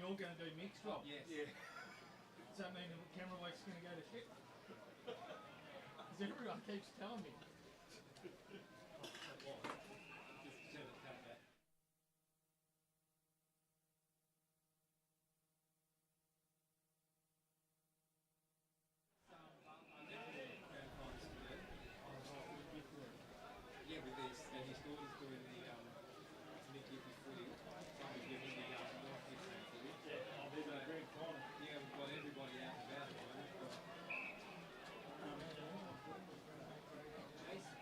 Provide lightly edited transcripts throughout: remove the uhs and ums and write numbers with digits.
all going to do mix, Rob? Yes. Yeah. Does that mean the camera work's going to go to shit? Because everyone keeps telling me. Just turn it cut back. Yeah, with his daughter's doing the mid-Gippy footy. Some of giving the North Gippsland footy. Yeah, I'll be the grand final. Yeah, we've got everybody out and about at the moment. Jason.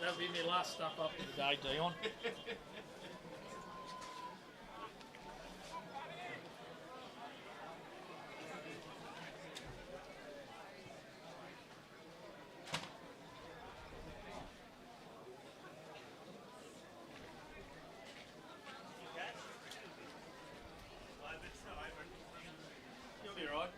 That'll be my last stuff up for the day, Dion. You'll be right.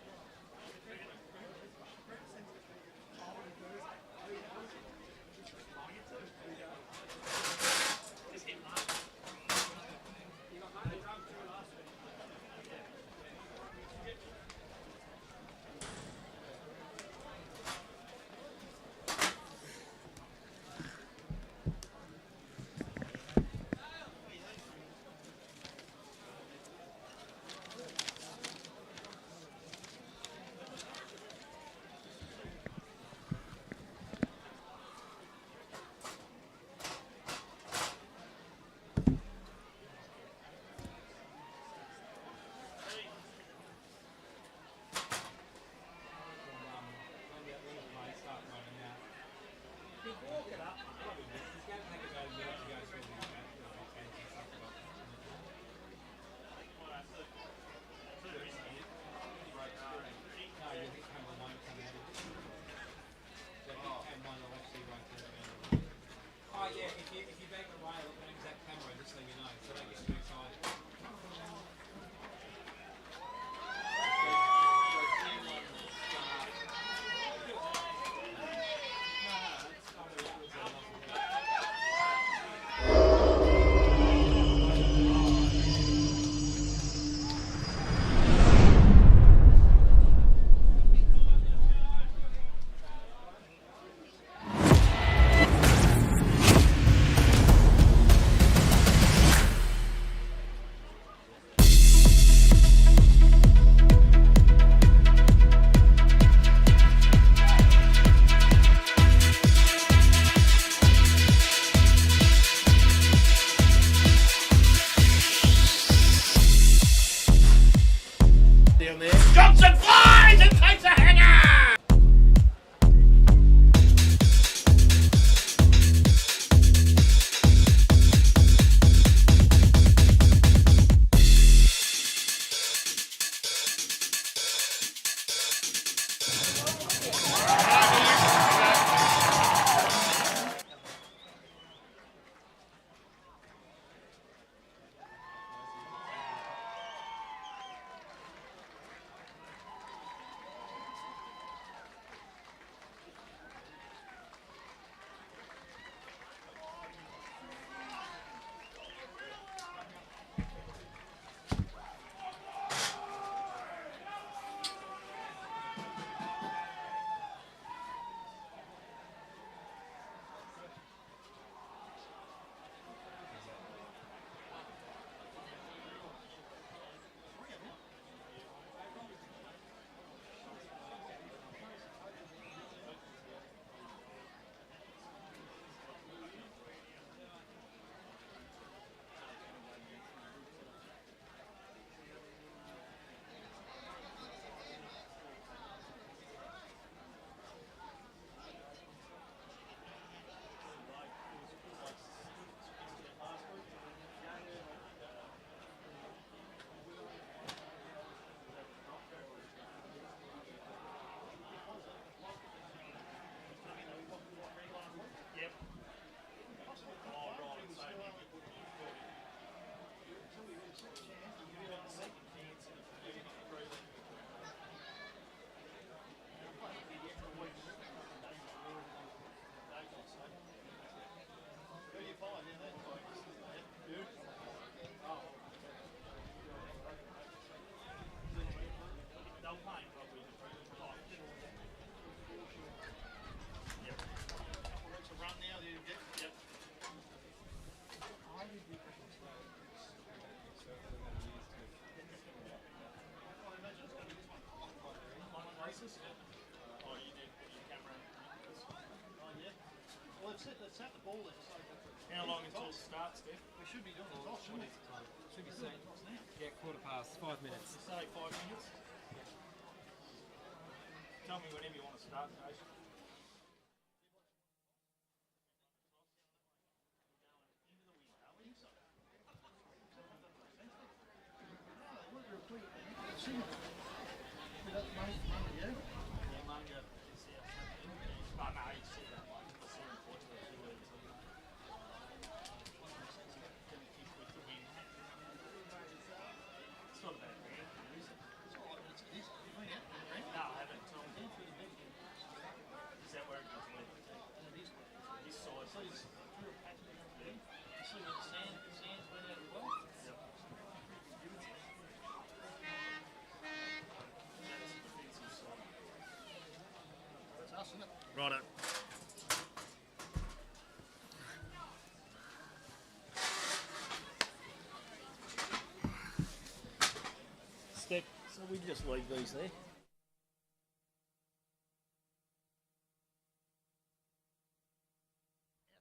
Set the ball there. How long until it starts, Steph? We should be doing the toss, shouldn't we? Should be saying, yeah, 5:15, 5 minutes. Say 5 minutes. Tell me whenever you want to start, Jason. isn't it? Righto. Step. So we just leave these there.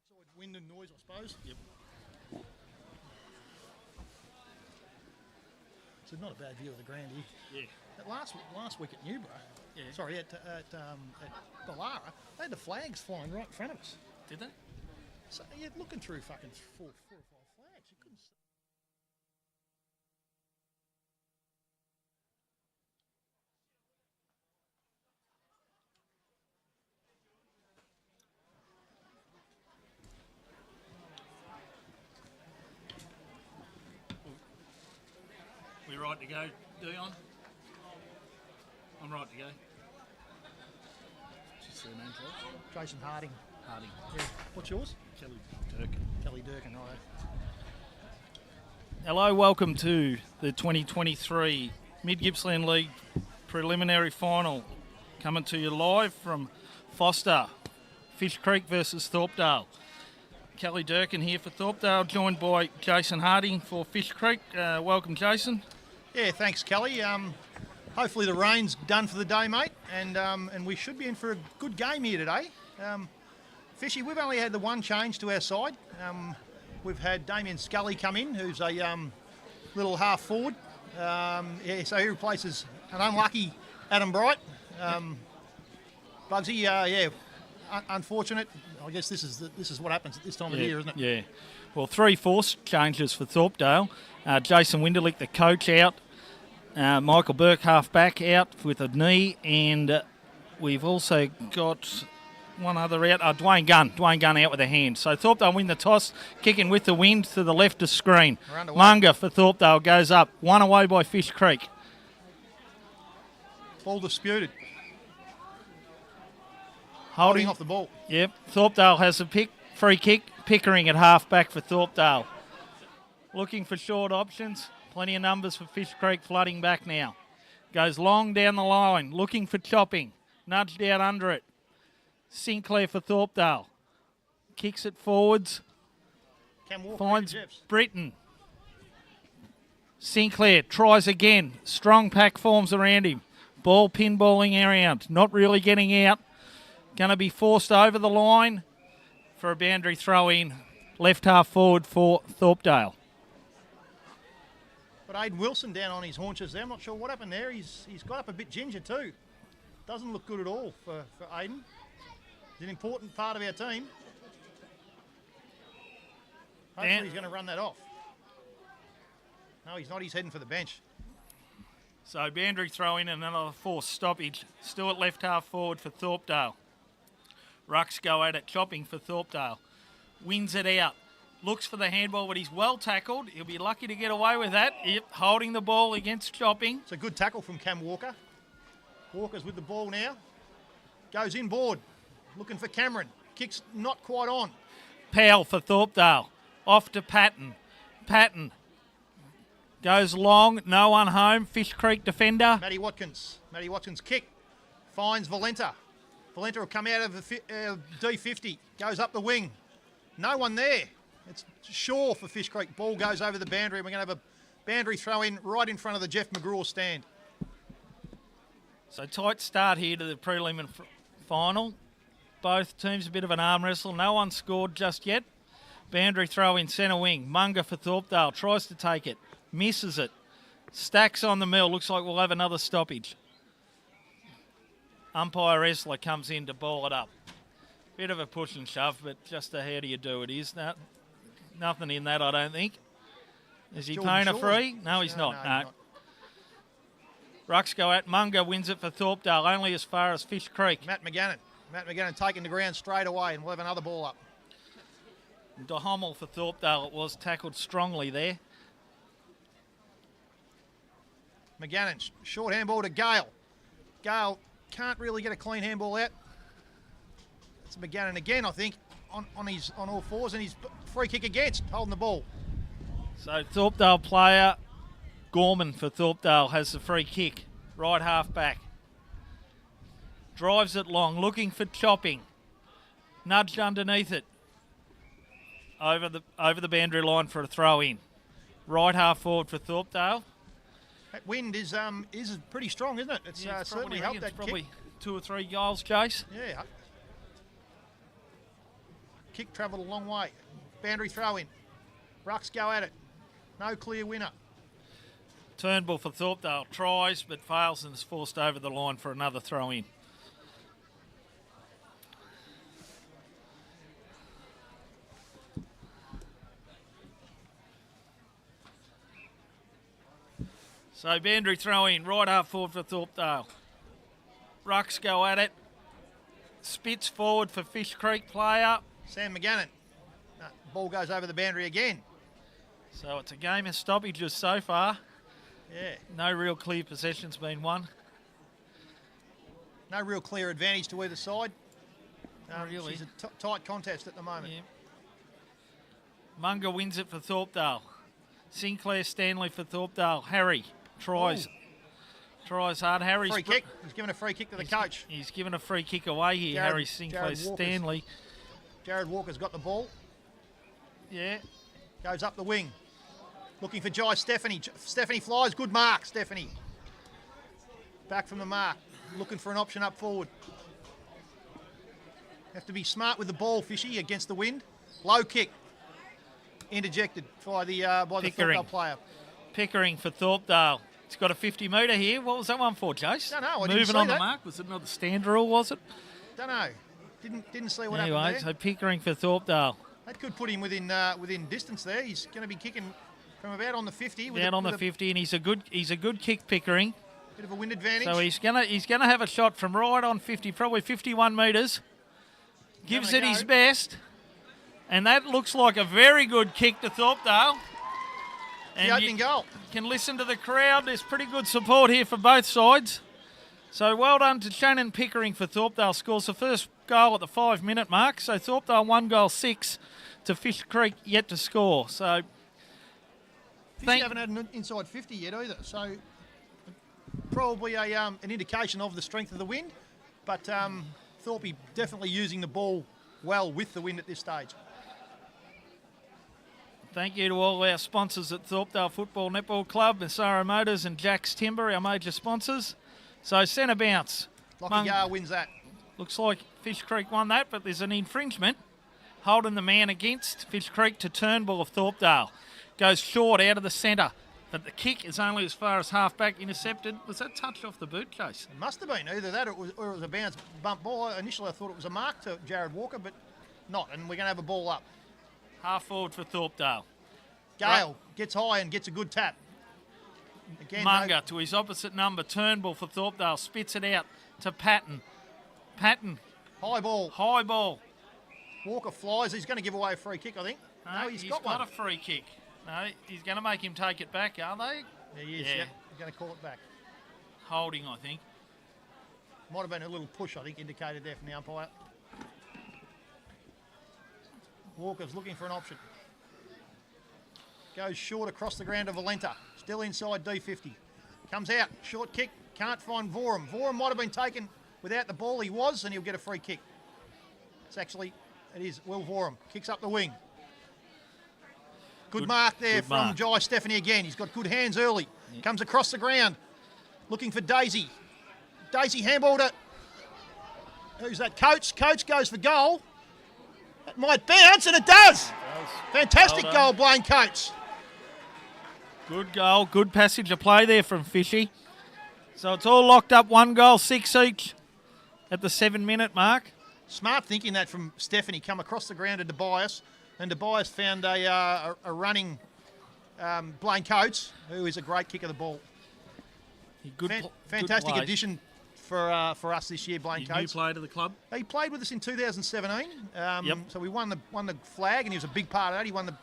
Outside wind and noise, I suppose. Yep. It's not a bad view of the ground here. Yeah. That last week at Newborough, sorry, at Ballara, they had the flags flying right in front of us. Did they? So you're looking through fucking four or five flags. You couldn't see. We right to go, Dion? I'm right to go. What's your surname, Kelly? Jason Harding. Harding. Yeah. What's yours? Kelly Durkin. Kelly Durkin, right. Hello, welcome to the 2023 Mid-Gippsland League preliminary final. Coming to you live from Foster, Fish Creek versus Thorpdale. Kelly Durkin here for Thorpdale, joined by Jason Harding for Fish Creek. Welcome, Jason. Yeah, thanks, Kelly. Hopefully the rain's done for the day, mate, and we should be in for a good game here today. Fishy, we've only had the one change to our side. We've had Damien Scully come in, who's a little half forward. So he replaces an unlucky Adam Bright. Bugsy, unfortunate. I guess this is what happens at this time of year, isn't it? Yeah. Well, 3 force changes for Thorpdale. Jason Winderlick, the coach, out. Michael Burke, half back, out with a knee, and we've also got one other out. Dwayne Gunn out with a hand. So Thorpdale win the toss, kicking with the wind to the left of screen. Munga for Thorpdale goes up, one away by Fish Creek. Ball disputed. Holding off the ball. Yep. Thorpdale has a free kick. Pickering at half back for Thorpdale. Looking for short options. Plenty of numbers for Fish Creek, flooding back now. Goes long down the line, looking for chopping. Nudged out under it. Sinclair for Thorpdale. Kicks it forwards. Finds Britton. Sinclair tries again. Strong pack forms around him. Ball pinballing around. Not really getting out. Going to be forced over the line for a boundary throw in. Left half forward for Thorpdale. But Aidan Wilson down on his haunches there. I'm not sure what happened there. He's got up a bit ginger too. Doesn't look good at all for Aidan. He's an important part of our team. Hopefully he's going to run that off. No, he's not. He's heading for the bench. So boundary throw in and another forced stoppage. Still at left half forward for Thorpdale. Rucks go at it, chopping for Thorpdale. Wins it out. Looks for the handball, but he's well tackled. He'll be lucky to get away with that. Yep, holding the ball against chopping. It's a good tackle from Cam Walker. Walker's with the ball now. Goes inboard. Looking for Cameron. Kicks not quite on. Powell for Thorpdale. Off to Patton. Patton goes long. No one home. Fish Creek defender. Matty Watkins. Matty Watkins kick. Finds Valenta. Valenta will come out of the D50. Goes up the wing. No one there. It's Shaw for Fish Creek. Ball goes over the boundary, and we're going to have a boundary throw in right in front of the Jeff McGraw stand. So tight start here to the prelim and final. Both teams a bit of an arm wrestle. No one scored just yet. Boundary throw in centre wing. Munga for Thorpdale. Tries to take it. Misses it. Stacks on the mill. Looks like we'll have another stoppage. Umpire Esler comes in to ball it up. Bit of a push and shove, but just a how do you do it is. Nothing in that, I don't think. Is he paying a free? No, he's not. No. Rucks go at. Munga wins it for Thorpdale, only as far as Fish Creek. Matt McGannon taking the ground straight away, and we'll have another ball up. DeHommel for Thorpdale, it was tackled strongly there. McGannon, short handball to Gale. Gale can't really get a clean handball out. It's McGannon again, I think, on all fours, and his free kick against, holding the ball. So Thorpdale player, Gorman for Thorpdale, has the free kick, right half back. Drives it long, looking for chopping. Nudged underneath it. Over the boundary line for a throw in. Right half forward for Thorpdale. That wind is pretty strong, isn't it? It's certainly helped that probably kick. 2 or 3 goals, Jace. Yeah. Kick travelled a long way. Boundary throw in. Rucks go at it. No clear winner. Turnbull for Thorpdale. Tries but fails and is forced over the line for another throw in. So boundary throw in, right half forward for Thorpdale. Rucks go at it. Spits forward for Fish Creek player. Sam McGannon. Ball goes over the boundary again. So it's a game of stoppages so far. Yeah. No real clear possessions been won. No real clear advantage to either side. Really. It's a tight contest at the moment. Yeah. Munga wins it for Thorpdale. Sinclair Stanley for Thorpdale. Harry tries hard. Harry's Free kick. He's given a free kick to the coach. He's given a free kick away here. Harry Sinclair Stanley. Jared Walker's got the ball. Yeah. Goes up the wing. Looking for Jai Stephanie. Stephanie flies. Good mark, Stephanie. Back from the mark. Looking for an option up forward. Have to be smart with the ball, Fishy, against the wind. Low kick. Interjected by the Thorpdale player. Pickering for Thorpdale. It's got a 50 metre here. What was that one for, Jace? Don't know. Moving on the mark. Was it not the stand rule, was it? Don't know. Didn't see what anyway, happened there. So Pickering for Thorpdale. That could put him within distance there. He's going to be kicking from about on the 50. Down on the 50, and he's a good kick, Pickering. Bit of a wind advantage. So he's gonna have a shot from right on 50, probably 51 metres. Gives it his best. And that looks like a very good kick to Thorpdale. And the opening goal. Can listen to the crowd. There's pretty good support here for both sides. So well done to Shannon Pickering for Thorpdale. Scores the first goal at the 5-minute mark. So Thorpdale 1 goal 6 to Fish Creek yet to score. So Fish haven't had an inside 50 yet either. So probably an indication of the strength of the wind. But Thorpe definitely using the ball well with the wind at this stage. Thank you to all our sponsors at Thorpdale Football Netball Club, Masaro Motors and Jack's Timber, our major sponsors. So centre bounce. Lockie Gar wins that. Looks like Fish Creek won that, but there's an infringement. Holding the man against Fish Creek to Turnbull of Thorpdale. Goes short out of the centre, but the kick is only as far as half-back intercepted. Was that touched off the boot, Chase? It must have been. Either that or it was a bounce bump ball. Initially I thought it was a mark to Jared Walker, but not, and we're going to have a ball up. Half forward for Thorpdale. Gale gets high and gets a good tap. Again, Munga to his opposite number. Turnbull for Thorpdale. Spits it out to Patton. Patton. High ball. High ball. Walker flies. He's going to give away a free kick, I think. No, he's got one. A free kick. No, he's going to make him take it back, are they? There he is, yeah. He's going to call it back. Holding, I think. Might have been a little push, I think, indicated there from the umpire. Walker's looking for an option. Goes short across the ground to Valenta. Still inside D50. Comes out. Short kick. Can't find Vorum. Vorum might have been taken without the ball. He was, and he'll get a free kick. It is Will Vorum. Kicks up the wing. Good mark there from Jai Stephanie again. He's got good hands early. Yep. Comes across the ground. Looking for Daisy. Daisy handballed it. Who's that? Coates. Coates goes for goal. That might bounce, and it does. Fantastic goal, Blaine Coates. Good goal, good passage of play there from Fishy. So it's all locked up, 1 goal, 6 each at the 7-minute mark. Smart thinking that from Stephanie. Come across the ground to Tobias, and Tobias found a running Blaine Coates, who is a great kick of the ball. Fantastic addition for us this year, Blaine Coates. New player to the club. He played with us in 2017. So we won the flag, and he was a big part of that. He won the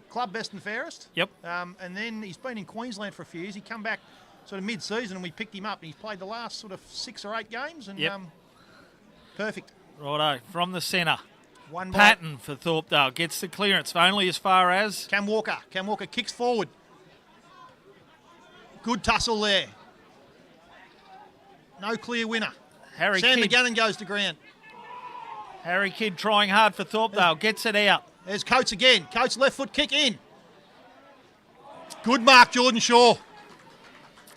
club best and fairest. Yep. And then he's been in Queensland for a few years. He come back sort of mid-season, and we picked him up, and he's played the last sort of 6 or 8 games, and perfect. Righto, from the centre. One Patton for Thorpdale gets the clearance, only as far as Cam Walker. Cam Walker kicks forward. Good tussle there. No clear winner. Harry Sam Kidd. McGannon goes to ground. Harry Kidd trying hard for Thorpdale. Gets it out. There's Coates again. Coates left foot kick in. Good mark, Jordan Shaw.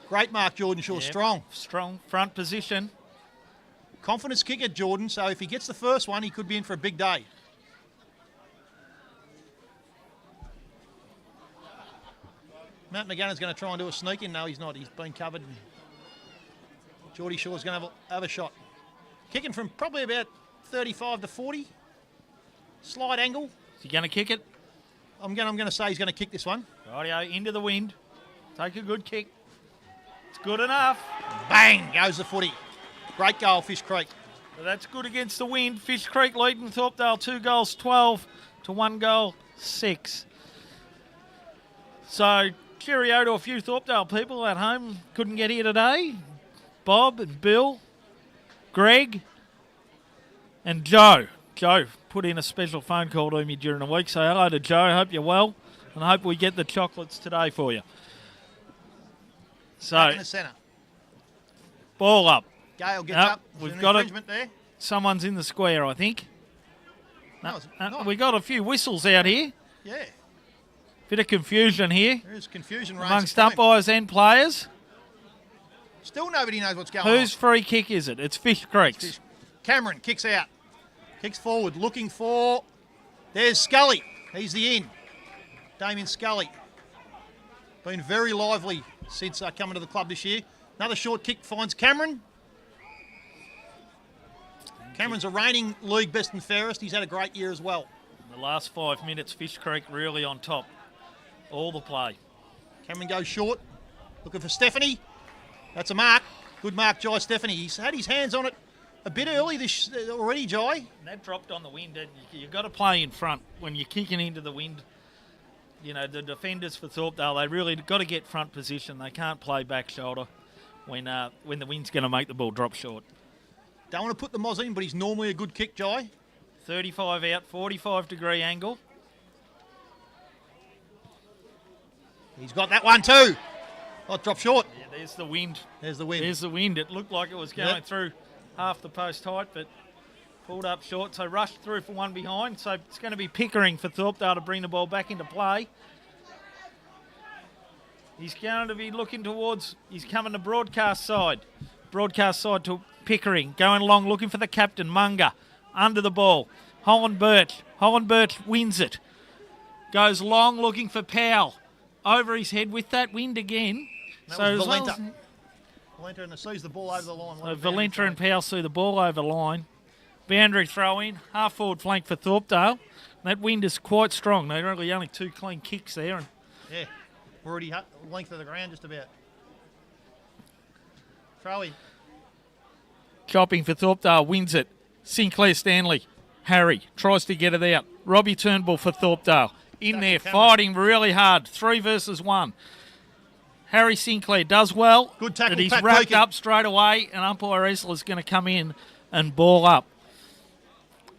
Great mark, Jordan Shaw. Yep. Strong. Strong front position. Confidence kicker, Jordan. So if he gets the first one, he could be in for a big day. Matt McGannon's going to try and do a sneak in. No, he's not. He's been covered. Geordie Shaw's going to have a shot. Kicking from probably about 35 to 40. Slide angle. Is he going to kick it? I'm going to say he's going to kick this one. Rightio, into the wind. Take a good kick. It's good enough. Bang goes the footy. Great goal, Fish Creek. So that's good against the wind. Fish Creek leading Thorpdale 2 goals 12 to 1 goal 6. So cheerio to a few Thorpdale people at home. Couldn't get here today. Bob and Bill, Greg and Joe. Joe put in a special phone call to me during the week. So hello to Joe. Hope you're well. And I hope we get the chocolates today for you. So Back in the centre. Ball up. Gale gets Yep, up. we've There's an got it. infringement there. Someone's in the square, I think. No, it's not. We got a few whistles out here. Yeah, Bit of confusion here there is confusion reigns amongst supreme. umpires and players. Still nobody knows what's going Whose on. free kick is it? It's Fish Creek's. Cameron kicks out. Kicks forward, looking for... There's Scully. He's the in. Damien Scully. Been very lively since coming to the club this year. Another short kick finds Cameron. Cameron's a reigning league best and fairest. He's had a great year as well. In the last 5 minutes, Fish Creek really on top. All the play. Cameron goes short. Looking for Stephanie. That's a mark. Good mark, Jai Stephanie. He's had his hands on it a bit early this already, Jai. And that dropped on the wind. And you've got to play in front when you're kicking into the wind. You know, the defenders for Thorpdale, they really got to get front position. They can't play back shoulder when the wind's going to make the ball drop short. Don't want to put the Moz in, but he's normally a good kick, Jai. 35 out, 45-degree angle. He's got that one too. Oh, it dropped short. Yeah, there's the wind. There's the wind. There's the wind. It looked like it was going through half the post height, but pulled up short. So rushed through for one behind. So it's going to be Pickering for Thorpdale to bring the ball back into play. He's going to be looking towards, he's coming to broadcast side. Broadcast side to Pickering. Going along looking for the captain, Munga. Under the ball. Holland Birch. Holland Birch wins it. Goes long looking for Powell. Over his head with that wind again. That So was as well Valenta. as- Valenta and sees the ball over the line. So Valenta and Powell see the ball over the line. Boundary throw in, half forward flank for Thorpdale. That wind is quite strong. They're really only 2 clean kicks there. And Yeah, already length of the ground just about. Throw in. chopping for Thorpdale wins it. Sinclair Stanley. Harry tries to get it out. Robbie Turnbull for Thorpdale. In there, fighting really hard. 3 versus 1. Harry Sinclair does well. Good tackle, But he's Pat wrapped Deakin. up straight away, and umpire Esler's going to come in and ball up.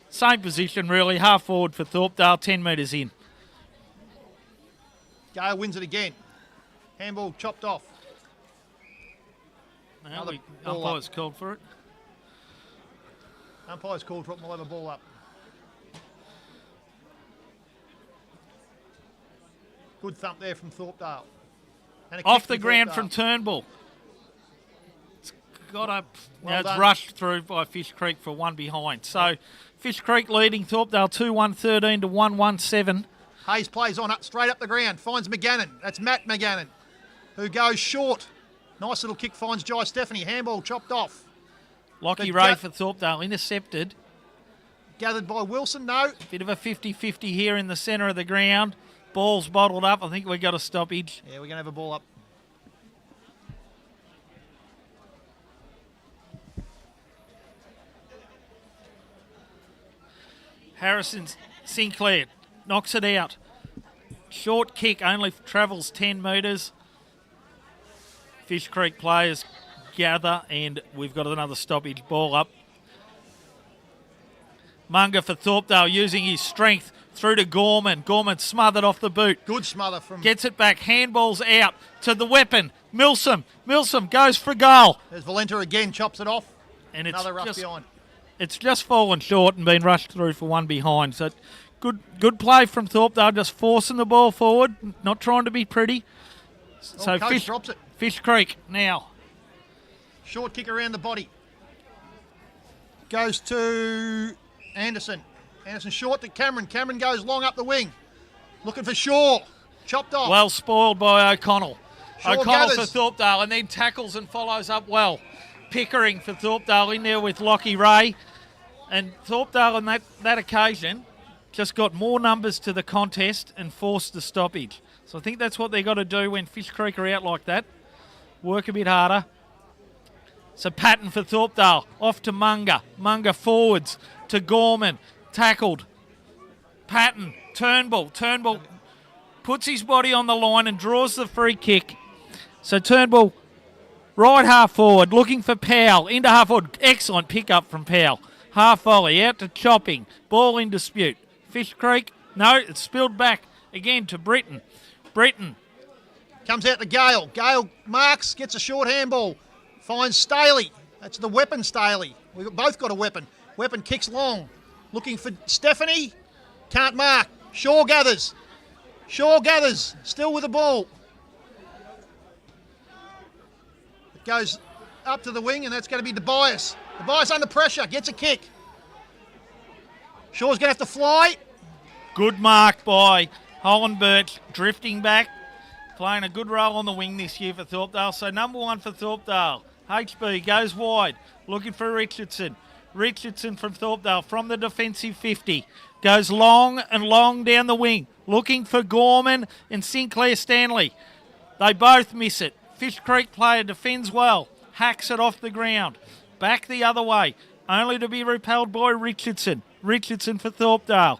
Same position, really. Half forward for Thorpdale, 10 metres in. Gale wins it again. Handball chopped off. Now Another the ball umpire's called for it. Umpire's called for it and we'll have a ball up. Good thump there from Thorpdale. And a Off kick the from ground Thorpdale. from Turnbull. It's got up. Well Now it's done. rushed through by Fish Creek for one behind. So Fish Creek leading Thorpdale 2-1-13 to 1-1-7. Hayes plays on up straight up the ground. Finds McGannon. That's Matt McGannon, who goes short. Nice little kick finds Jai Stephanie. Handball chopped off. Lockie But Ray Ga- for Thorpdale intercepted. Gathered by Wilson. No. Bit of a 50-50 here in the centre of the ground. Ball's bottled up. I think we got a stoppage. Yeah, we're going to have a ball up. Harrison Sinclair knocks it out. Short kick only travels 10 metres. Fish Creek players gather and we've got another stoppage. Ball up. Munga for Thorpdale using his strength through to Gorman. Gorman smothered off the boot. Good smother from... Gets it back. Handballs out to the weapon. Milsom. Milsom goes for a goal. There's Valenta again. Chops it off. And it's Another rush just, behind. it's just fallen short and been rushed through for one behind. So good play from Thorpdale, just forcing the ball forward, not trying to be pretty. So Coach drops it. Fish Creek now. Short kick around the body. Goes to Anderson. Anderson short to Cameron. Cameron goes long up the wing. Looking for Shaw. Chopped off. Well spoiled by O'Connell. Shaw O'Connell gathers. for Thorpdale and then tackles and follows up well. Pickering for Thorpdale in there with Lockie Ray. And Thorpdale on that occasion just got more numbers to the contest and forced the stoppage. So I think that's what they've got to do when Fish Creek are out like that. Work a bit harder. So Patton for Thorpdale. Off to Munga. Munga forwards to Gorman. Tackled. Patton. Turnbull. Turnbull puts his body on the line and draws the free kick. So Turnbull, right half forward, looking for Powell. Into half forward. Excellent pick up from Powell. Half volley. Out to Chopping. Ball in dispute. Fish Creek. No, it's spilled back again to Britton. Britton. Comes out to Gale. Gale marks, gets a short handball. Finds Staley. That's the weapon, Staley. We've both got a weapon. Weapon kicks long. Looking for Stephanie. Can't mark. Shaw gathers. Shaw gathers. Still with the ball. It goes up to the wing, and that's going to be Tobias. Tobias under pressure. Gets a kick. Shaw's going to have to fly. Good mark by Holland Birch. Drifting back. Playing a good role on the wing this year for Thorpdale. So number one for Thorpdale. HB goes wide. Looking for Richardson. Richardson from Thorpdale from the defensive 50. Goes long and long down the wing. Looking for Gorman and Sinclair Stanley. They both miss it. Fish Creek player defends well. Hacks it off the ground. Back the other way. Only to be repelled by Richardson. Richardson for Thorpdale.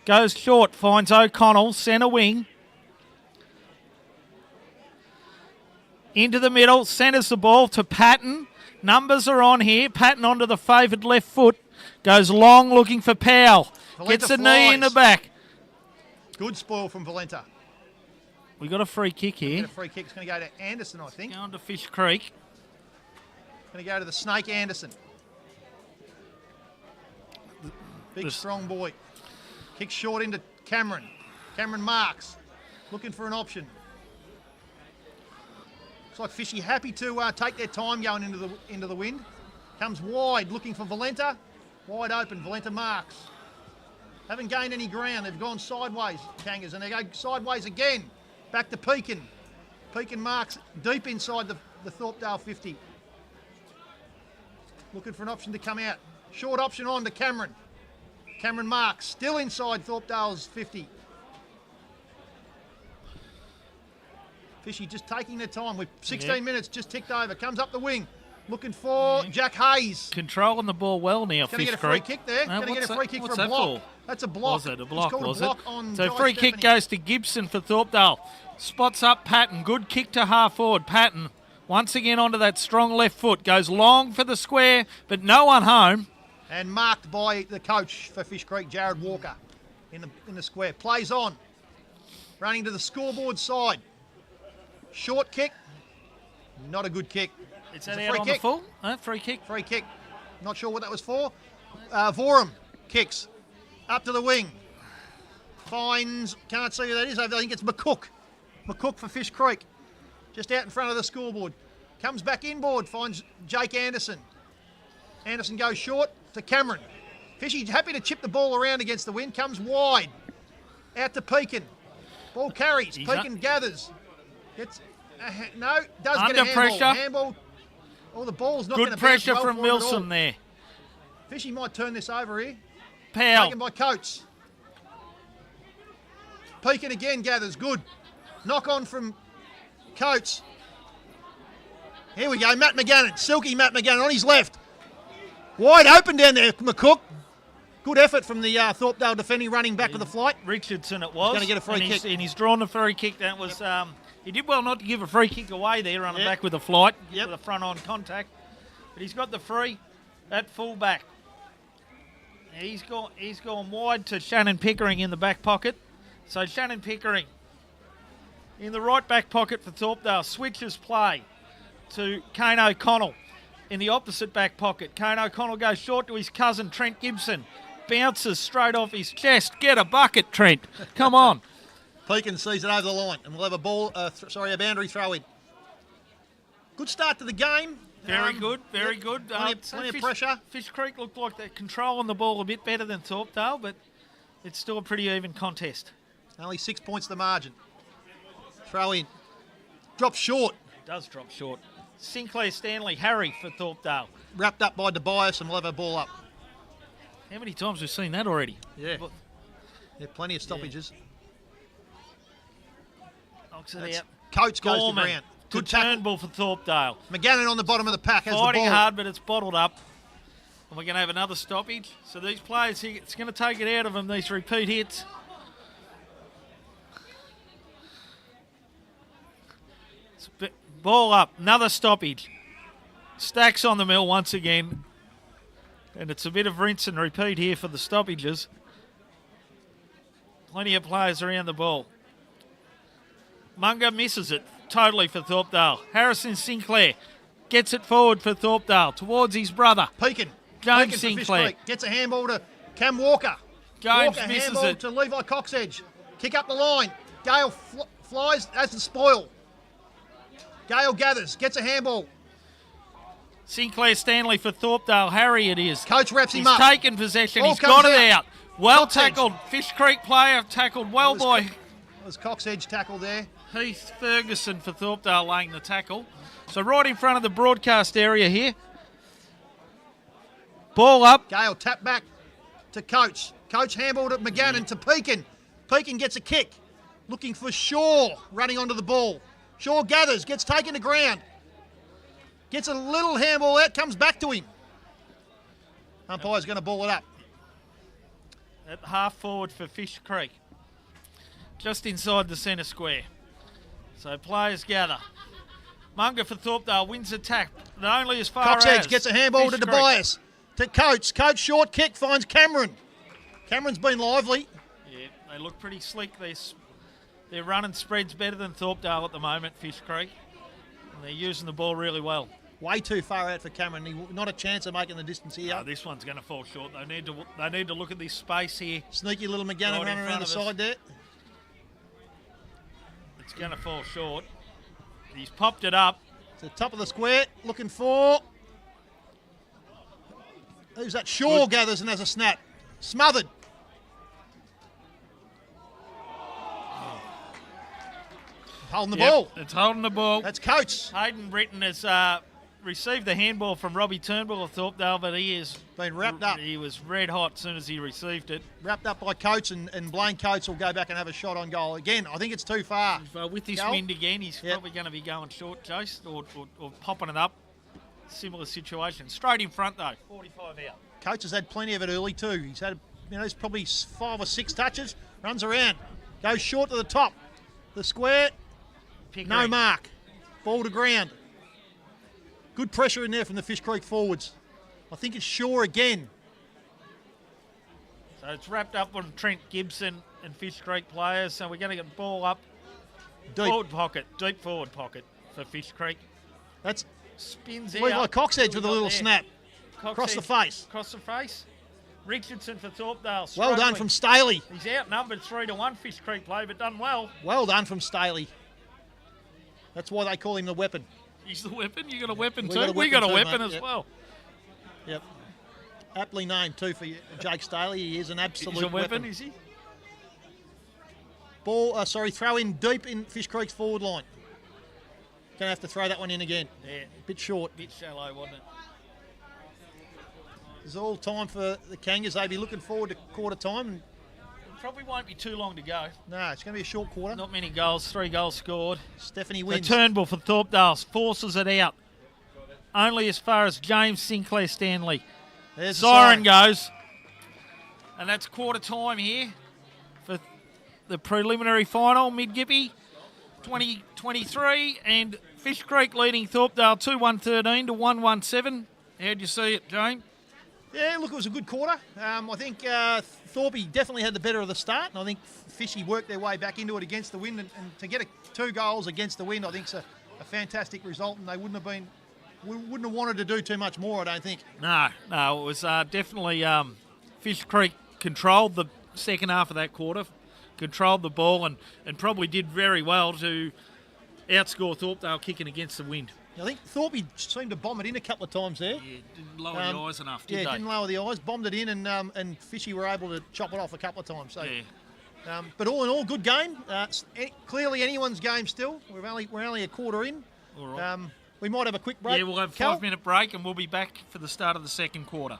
Goes short. Finds O'Connell. Centre wing. Into the middle. Centres the ball to Patton. Numbers are on here. Patton onto the favoured left foot. Goes long looking for Powell. Valenta Gets a flies. knee in the back. Good spoil from Valenta. We got a free kick here. Get a free kick. It's going to go to Anderson, I think. Going to Fish Creek. Going to go to the Snake Anderson. Big, strong boy. Kicks short into Cameron. Cameron marks. Looking for an option. Looks like Fishy happy to take their time going into the wind. Comes wide, looking for Valenta. Wide open. Valenta marks. Haven't gained any ground. They've gone sideways, Kangas, and they go sideways again. Back to Pekin. Pekin marks deep inside the Thorpdale 50. Looking for an option to come out. Short option on to Cameron. Cameron marks, still inside Thorpdale's 50. Fishy just taking their time. With 16 minutes just ticked over. Comes up the wing. Looking for Jack Hayes. Controlling the ball well now, Going to Fish get a free Creek. kick there. Going to get a free kick for a block. That's a block. Was it a block, It's called was a block it? on So Guy free kick Stephanie. goes to Gibson for Thorpdale. Spots up Patton. Good kick to half forward. Patton once again onto that strong left foot. Goes long for the square, but no one home. And marked by the coach for Fish Creek, Jared Walker, in the square. Plays on. Running to the scoreboard side. Short kick. Not a good kick. Is It's that a out free on kick. the full? Free kick. Free kick. Not sure what that was for. Vorum kicks. Up to the wing. Finds, can't see who that is. I think it's McCook. McCook for Fish Creek. Just out in front of the scoreboard. Comes back inboard. Finds Jake Anderson. Anderson goes short to Cameron. Fishy's happy to chip the ball around against the wind. Comes wide. Out to Pekin. Ball carries. He's Pekin gathers. Gets no, does Under get a handball. pressure. Handball. Oh, the ball's not going Good to bounce pressure well from for him at all. Milsom there. Fishy might turn this over here. Powell. Taken by Coates. Pekin again gathers. Good. Knock on from Coates. Here we go. Matt McGannon. Silky Matt McGannon on his left. Wide open down there, McCook. Good effort from the Thorpdale defending running back with the flight. Richardson it was. He's gonna get a free and kick. And he's drawn a free kick. That was he did well not to give a free kick away there, running back with a flight, Yep. with a front on contact. But he's got the free at full back. He's gone wide to Shannon Pickering in the back pocket. So Shannon Pickering in the right back pocket for Thorpdale switches play to Kane O'Connell. in the opposite back pocket. Kane O'Connell goes short to his cousin, Trent Gibson. Bounces straight off his chest. Get a bucket, Trent. Come on. Pekin sees it over the line, and we'll have a boundary throw in. Good start to the game. Very good, very good. Plenty of pressure. Fish Creek looked like they're controlling the ball a bit better than Thorpdale, but it's still a pretty even contest. Only 6 points the margin. Throw in. Drops short. It does drop short. Sinclair Stanley, Harry for Thorpdale. Wrapped up by Tobias, and we'll have a ball up. How many times have we seen that already? Yeah. Yeah, plenty of stoppages. Knocks it out. Coates goes Gorman. to ground. Good Turnbull for Thorpdale. McGannon on the bottom of the pack has Fighting the ball. hard, but it's bottled up. And we're going to have another stoppage. So these players, it's going to take it out of them, these repeat hits. Ball up, another stoppage. Stacks on the mill once again. And it's a bit of rinse and repeat here for the stoppages. Plenty of players around the ball. Munger misses it totally for Thorpdale. Harrison Sinclair gets it forward for Thorpdale towards his brother. Pekin. James Pekin Sinclair. Gets a handball to Cam Walker. James Walker misses handball it. to Levi Coxedge. Kick up the line. Gale flies as the spoil. Gale gathers. Gets a handball. Sinclair Stanley for Thorpdale. Harry it is. Coach wraps him He's up. taken possession. Ball He's got comes it out. out. Well Coxedge. tackled. Fish Creek player tackled well by Was Coxedge tackle there? Heath Ferguson for Thorpdale laying the tackle. So right in front of the broadcast area here. Ball up. Gale tap back to Coach. Coach handballed at McGannon to Pekin. Pekin gets a kick. Looking for Shaw running onto the ball. Shaw gathers, gets taken to ground. Gets a little handball out, comes back to him. Umpire's going to ball it up. At half forward for Fish Creek. Just inside the centre square. So players gather. Munger for Thorpdale wins the tack, but only as far as Coxedge gets a handball Fish to Creek. Tobias. To Coach. Coach short kick finds Cameron. Cameron's been lively. Yeah, they look pretty slick. They're running spreads better than Thorpdale at the moment, Fish Creek. And they're using the ball really well. Way too far out for Cameron. Not a chance of making the distance here. No, this one's going to fall short. They need to look at this space here. Sneaky little McGannon Right in running around front the of us. side there. It's going to fall short. He's popped it up. To the top of the square, looking for... Who's that? Shaw gathers and has a snap. Smothered. Holding the ball. It's holding the ball. That's Coates. Hayden Britton has received the handball from Robbie Turnbull of Thorpdale, but he is Been wrapped up. He was red hot as soon as he received it. Wrapped up by Coates, and Blaine Coates will go back and have a shot on goal. Again, I think it's too far. But with this Gal? wind again, he's probably going to be going short, Chase, or popping it up. Similar situation. Straight in front, though. 45 out. Coates has had plenty of it early too. He's had, there's probably 5 or 6 touches. Runs around. Goes short to the top. The square. Pickering. No mark. Ball to ground. Good pressure in there from the Fish Creek forwards. I think it's Shaw again. So it's wrapped up on Trent Gibson and Fish Creek players. So we're going to get the ball up. Deep. Deep forward pocket for Fish Creek. That's Spins Levi out. Coxedge with a Got little there. snap. Coxedge Across the face. Across the face. Richardson for Thorpdale. Well struggling. done from Staley. He's outnumbered 3-1 Fish Creek play, but done well. Well done from Staley. That's why they call him the weapon. He's the weapon. You got a weapon We too. got a We weapon got a too, weapon mate. as Yep. well. Yep. Aptly named too for Jake Staley. He is an absolute He's a weapon, is he? Ball, throw in deep in Fish Creek's forward line. Gonna have to throw that one in again. Yeah, Bit short. bit shallow, wasn't it? It's all time for the Kangas. They'd be looking forward to quarter time. And, Probably won't be too long to go. no, it's going to be a short quarter. Not many goals. 3 goals scored. Stephanie The wins. Turnbull for Thorpdale forces it out. Only as far as James Sinclair Stanley. There's the Siren goes. And that's quarter time here for the preliminary final. Mid-Gippy 2023 and Fish Creek leading Thorpdale 2-1-13 to 1-1-7. How'd you see it, James? Yeah, look, it was a good quarter. I think Thorpe definitely had the better of the start, and I think Fishy worked their way back into it against the wind, and to get 2 goals against the wind, I think is a fantastic result, and they wouldn't have been we wouldn't have wanted to do too much more, I don't think. No, it was definitely Fish Creek controlled the second half of that quarter, controlled the ball, and probably did very well to outscore Thorpdale kicking against the wind. I think Thorpe seemed to bomb it in a couple of times there. Yeah, didn't lower the eyes enough, did they? Didn't lower the eyes, bombed it in, and Fishy were able to chop it off a couple of times. So, yeah. But all in all, good game. Clearly anyone's game still. We're only a quarter in. All right. We might have a quick break. Yeah, we'll have a Cal? 5-minute break, and we'll be back for the start of the second quarter.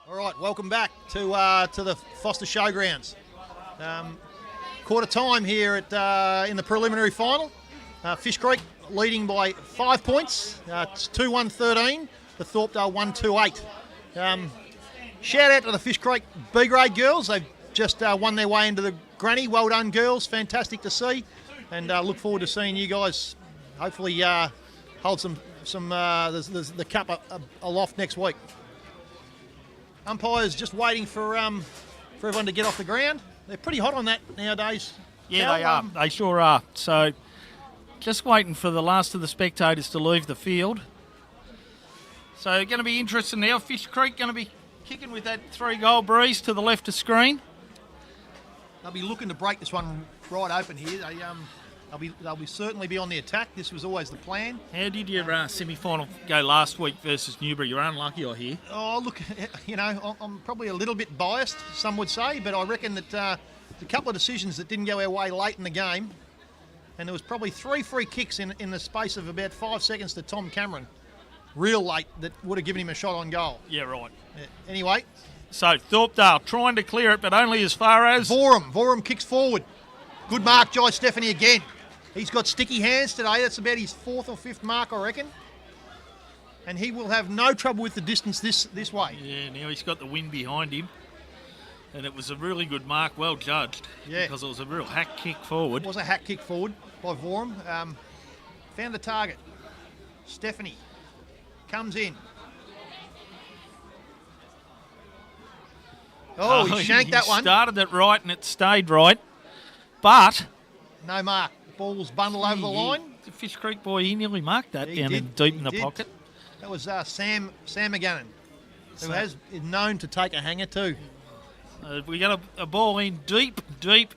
All right, welcome back to the Foster Showgrounds. Quarter time here at in the preliminary final. Fish Creek leading by 5 points. It's 2-1-13. The Thorpdale 1-2-8. Shout out to the Fish Creek B grade girls. They've just won their way into the granny. Well done, girls. Fantastic to see. And look forward to seeing you guys hopefully hold the cup aloft next week. Umpires just waiting for everyone to get off the ground. They're pretty hot on that nowadays. Yeah, they are. They sure are. So just waiting for the last of the spectators to leave the field. So going to be interesting now. Fish Creek going to be kicking with that 3-goal breeze to the left of screen. They'll be looking to break this one right open here. They'll be certainly be on the attack. This was always the plan. How did your semi-final go last week versus Newbury? You're unlucky, I hear. Oh, look, you know, I'm probably a little bit biased, some would say, but I reckon that a couple of decisions that didn't go our way late in the game, and there was probably 3 free kicks in the space of about 5 seconds to Tom Cameron, real late, that would have given him a shot on goal. Yeah, right. Yeah. Anyway. So Thorpdale trying to clear it, but only as far as... Vorum kicks forward. Good mark, Jai Stephanie again. He's got sticky hands today. That's about his 4th or 5th mark, I reckon. And he will have no trouble with the distance this way. Yeah, now he's got the wind behind him. And it was a really good mark, well judged. Yeah. Because it was a real hack kick forward. It was a hack kick forward by Vorum. Found the target. Stephanie comes in. Oh, he shanked that one. He started it right and it stayed right. But... no mark. Ball's bundled over the line. The Fish Creek boy, he nearly marked that He down did. deep in He the did. pocket. That was Sam McGannon, who is known to take a hanger too. We got a ball in deep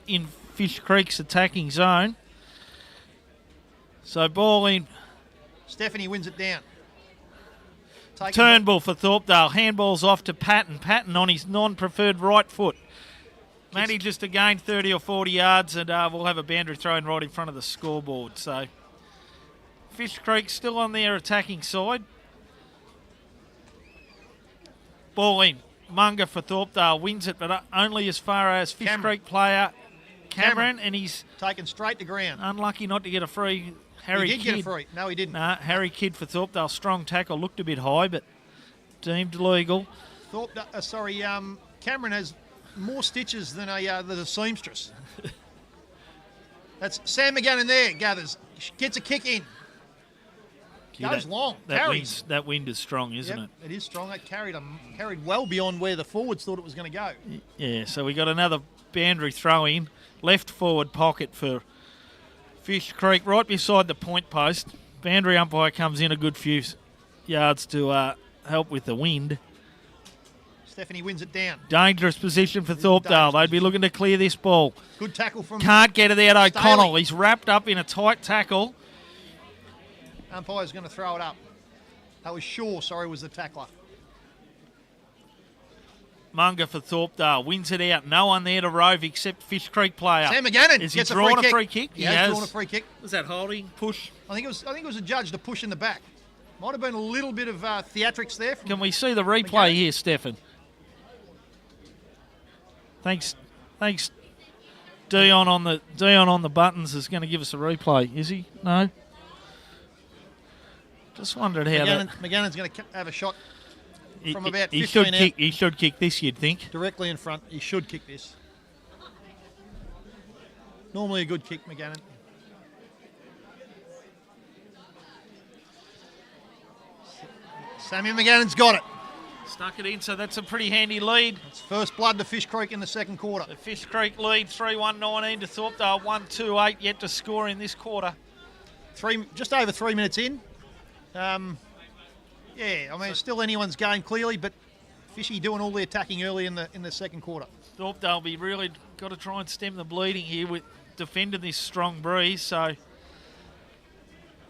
in Fish Creek's attacking zone. So ball in. Stephanie wins it down. Turnbull for Thorpdale. Handball's off to Patton. Patton on his non-preferred right foot. Manages to gain 30 or 40 yards, and we'll have a boundary thrown right in front of the scoreboard. So Fish Creek still on their attacking side. Ball in. Munga for Thorpdale wins it, but only as far as Fish Creek player Cameron, and he's taken straight to ground. Unlucky not to get a free. Harry He did Kidd. get a free. No, he didn't. Nah, Harry Kidd for Thorpdale. Strong tackle. Looked a bit high, but deemed legal. Cameron has more stitches than a seamstress. That's Sam McGannon there, gathers. Gets a kick in. Goes long. Carries. That wind is strong, isn't it? It is strong. It carried well beyond where the forwards thought it was going to go. Yeah, so we got another boundary throw in. Left forward pocket for Fish Creek, right beside the point post. Boundary umpire comes in a good few yards to help with the wind. Stephanie wins it down. Dangerous position for Thorpdale. They'd be looking to clear this ball. Good tackle from... Can't get it out, O'Connell. Staley. He's wrapped up in a tight tackle. Umpire's going to throw it up. That was Shaw, was the tackler. Munga for Thorpdale wins it out. No one there to rove except Fish Creek player. Sam McGannon Has he gets drawn a free kick. He has drawn a free kick. Was that holding? Push? I think it was adjudged a push in the back. Might have been a little bit of theatrics there. Can we see the replay here, Stefan? Thanks. Dion on the buttons is going to give us a replay. Is he? No. Just wondered how McGannon's going to have a shot from about 15 He should kick this, you'd think. Directly in front. He should kick this. Normally a good kick, McGannon. Samuel McGannon's got it. Stuck it in, so that's a pretty handy lead. It's first blood to Fish Creek in the second quarter. The Fish Creek lead 3-1-19 to Thorpdale 1-2-8 yet to score in this quarter. Just over 3 minutes in. It's still anyone's game clearly, but Fishy doing all the attacking early in the second quarter. Thorpdale be really got to try and stem the bleeding here with defending this strong breeze, so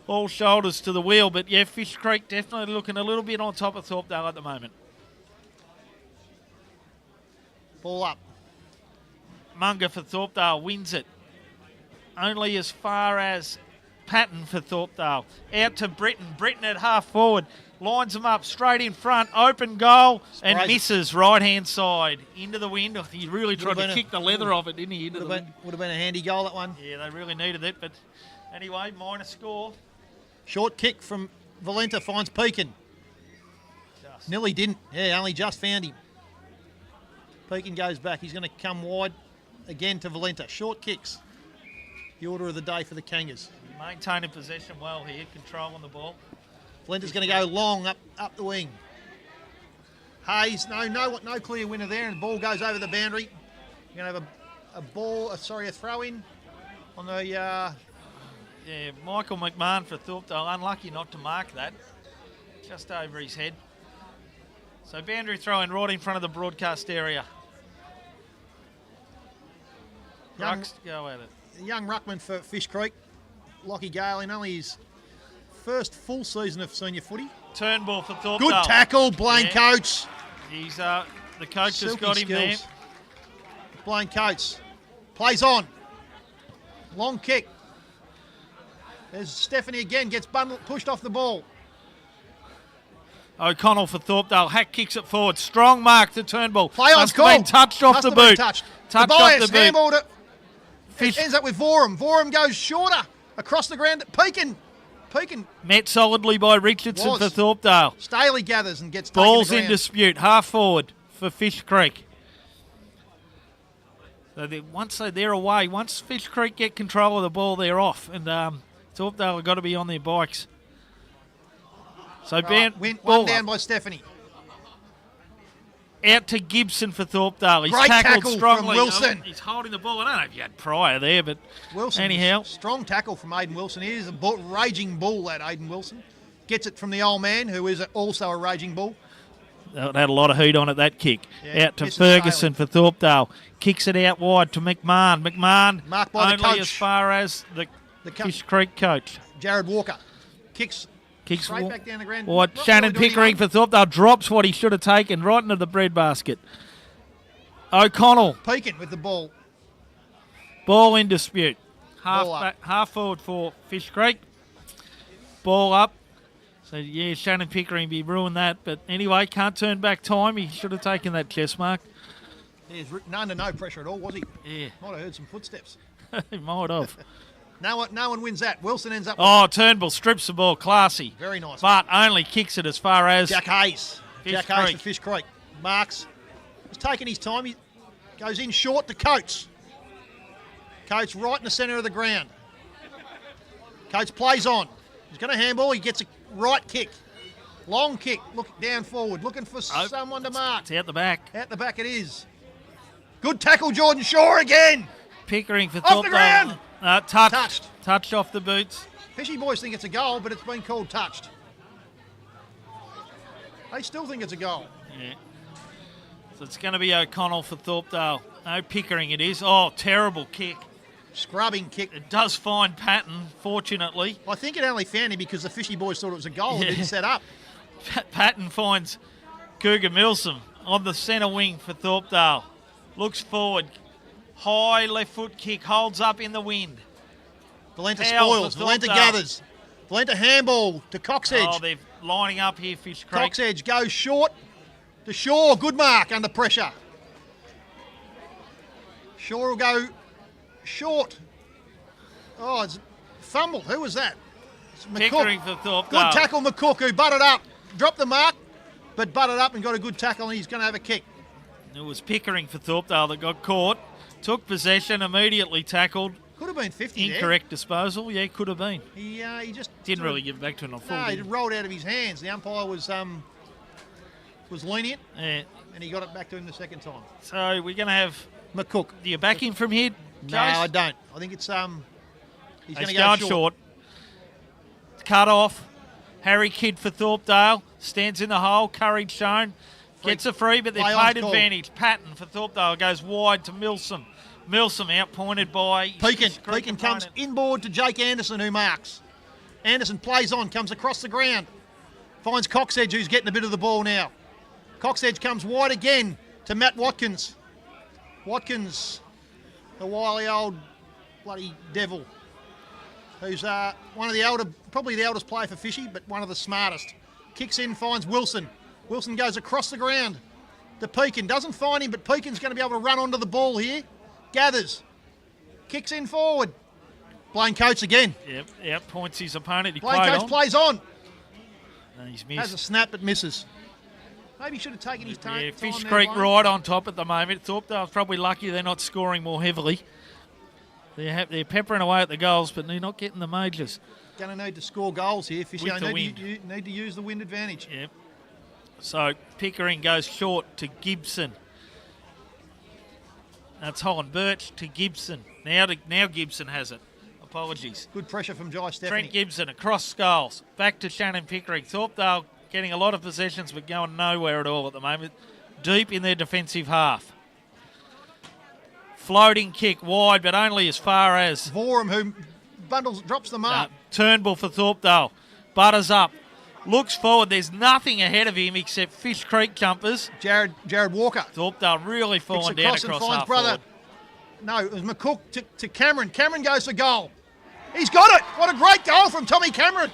all shoulders to the wheel. But yeah, Fish Creek definitely looking a little bit on top of Thorpdale at the moment. Ball up. Munga for Thorpdale wins it. Only as far as Patton for Thorpdale. Out to Britton. Britton at half forward. Lines them up straight in front. Open goal and misses right-hand side. Into the wind. He really tried to kick the leather off it, didn't he? Would have been a handy goal, that one. Yeah, they really needed it. But anyway, minor score. Short kick from Valenta finds Pekin. Nearly didn't. Yeah, only just found him. Pekin goes back. He's going to come wide again to Valenta. Short kicks. The order of the day for the Kangas. Maintaining possession well here, controlling the ball. Valenta's going to go long up the wing. Hayes, no clear winner there, and the ball goes over the boundary. You're going to have a throw in on the... Michael McMahon for Thorpdale, unlucky not to mark that. Just over his head. So boundary throwing right in front of the broadcast area. Young- Rucks, go at it. Young ruckman for Fish Creek, Lockie Gale, in only his first full season of senior footy. Turnbull for Thorpdale. Good tackle, Blaine Yeah. Coates. He's the coach has Silky got him skills. there. Blaine Coates plays on. Long kick. There's Stephanie again, gets pushed off the ball. O'Connell for Thorpdale. Hack kicks it forward. Strong mark to Turnbull. Play on's Must have been called. touched off Must the have been boot. touched. Touched Tobias off the boot. handballed it. Fish It ends up with Vorum. Vorum goes shorter across the ground. Pekin met solidly by Richardson Was. for Thorpdale. Staley gathers and gets taken Ball's to in ground. dispute. Half forward for Fish Creek. So once they're away, once Fish Creek get control of the ball, they're off. And Thorpdale have got to be on their bikes. So One ball down up. by Stephanie. Out to Gibson for Thorpdale. He's Great tackled tackle from strongly. Wilson. He's holding the ball. I don't know if you had Pryor there, but Wilson. anyhow. Strong tackle from Aidan Wilson. He is a raging bull, that Aidan Wilson. Gets it from the old man, who is also a raging bull. That had a lot of heat on it, that kick. Yeah, Out to misses Ferguson for Thorpdale. Kicks it out wide to McMahon. McMahon Marked by the only coach. as far as the Fish Creek coach. Jared Walker kicks straight wa- back down the ground. What? Not Shannon really doing Pickering for Thorpdale drops what he should have taken right into the breadbasket. O'Connell, Pekin with the ball. ball in dispute. Ball up. Half forward for Fish Creek. Ball up. So, yeah, Shannon Pickering be ruined that. But anyway, can't turn back time. He should have taken that chest mark. He's under no pressure at all, was he? Yeah, Might have heard some footsteps. he might have. No one wins that. Wilson ends up with Oh, Turnbull strips the ball. Classy. very nice. But only kicks it as far as Jack Hayes. Fish Jack Hayes Creek. for Fish Creek. Marks. He's taking his time. He goes in short to Coates. Coates right in the centre of the ground. Coates plays on. He's going to handball. He gets a right kick. Long kick. Look down forward. Looking for someone to mark. It's out the back. Out the back it is. Good tackle, Jordan Shaw again. Pickering for Off the ground. Touched off the boots. Fishy boys think it's a goal, but it's been called touched. They still think it's a goal. Yeah. So it's going to be O'Connell for Thorpdale. No, Pickering it is. Oh, terrible kick. Scrubbing kick. It does find Patton, fortunately. I think it only found him because the Fishy boys thought it was a goal and Yeah. didn't set up. Patton finds Cougar Milsom on the centre wing for Thorpdale. Looks forward. High left foot kick. Holds up in the wind. Valenta Foul spoils. for Valenta Thorpdale. gathers. Valenta handball to Coxedge. Oh, they're lining up here, Fish Creek. Coxedge goes short to Shaw. Good mark under pressure. Shaw will go short. Oh, it's fumbled. Who was that? It's Pickering McCook. for Thorpdale. Good tackle, McCook, who butted up. Dropped the mark, but butted up and got a good tackle, and he's going to have a kick. It was Pickering for Thorpdale that got caught. Took possession, immediately tackled. Could have been 50 Incorrect disposal. Yeah, could have been. there. He just Didn't really give it back to him on full. No, he did he? rolled out of his hands. The umpire was lenient, Yeah. and he got it back to him the second time. So we're going to have. McCook. Do you back him from here? No, I don't. I think it's he's going He's to going go short. Cut off. Harry Kidd for Thorpdale. Stands in the hole. Courage shown. Gets a free, but they've Play played on's called. advantage. Patton for Thorpdale goes wide to Milsom. Milsom outpointed by Pekin. his Greek Pekin comes opponent. inboard to Jake Anderson, who marks. Anderson plays on, comes across the ground. Finds Coxedge, who's getting a bit of the ball now. Coxedge comes wide again to Matt Watkins. Watkins, the wily old bloody devil, who's one of the elder, probably the eldest player for Fishy, but one of the smartest. Kicks in, finds Wilson. Wilson goes across the ground to Pekin. Doesn't find him, but Pekin's going to be able to run onto the ball here. Gathers. Kicks in forward. Blaine Coates again. Yep, points his opponent. He Blaine played Coates on. plays on. And he's Has a missed. snap but misses. Maybe he should have taken his time. Yeah, Fish there, Creek Blaine. right on top at the moment. Thorpdale's probably lucky they're not scoring more heavily. They're peppering away at the goals, but they're not getting the majors. Going to need to score goals here. Fish With the need to use the wind advantage. Yep. So Pickering goes short to Gibson. That's Holland Birch to Gibson. Now Gibson has it. Apologies. Good pressure from Jai Stephanie. Trent Gibson across skulls. Back to Shannon Pickering. Thorpdale getting a lot of possessions but going nowhere at all at the moment. Deep in their defensive half. Floating kick wide, but only as far as... Vorum, who drops them up. Turnbull for Thorpdale. Butters up. Looks forward. There's nothing ahead of him except Fish Creek jumpers. Jared Walker. Thorpdale really falling down across half brother. forward. No, it was McCook to Cameron. Cameron goes for goal. He's got it. What a great goal from Tommy Cameron.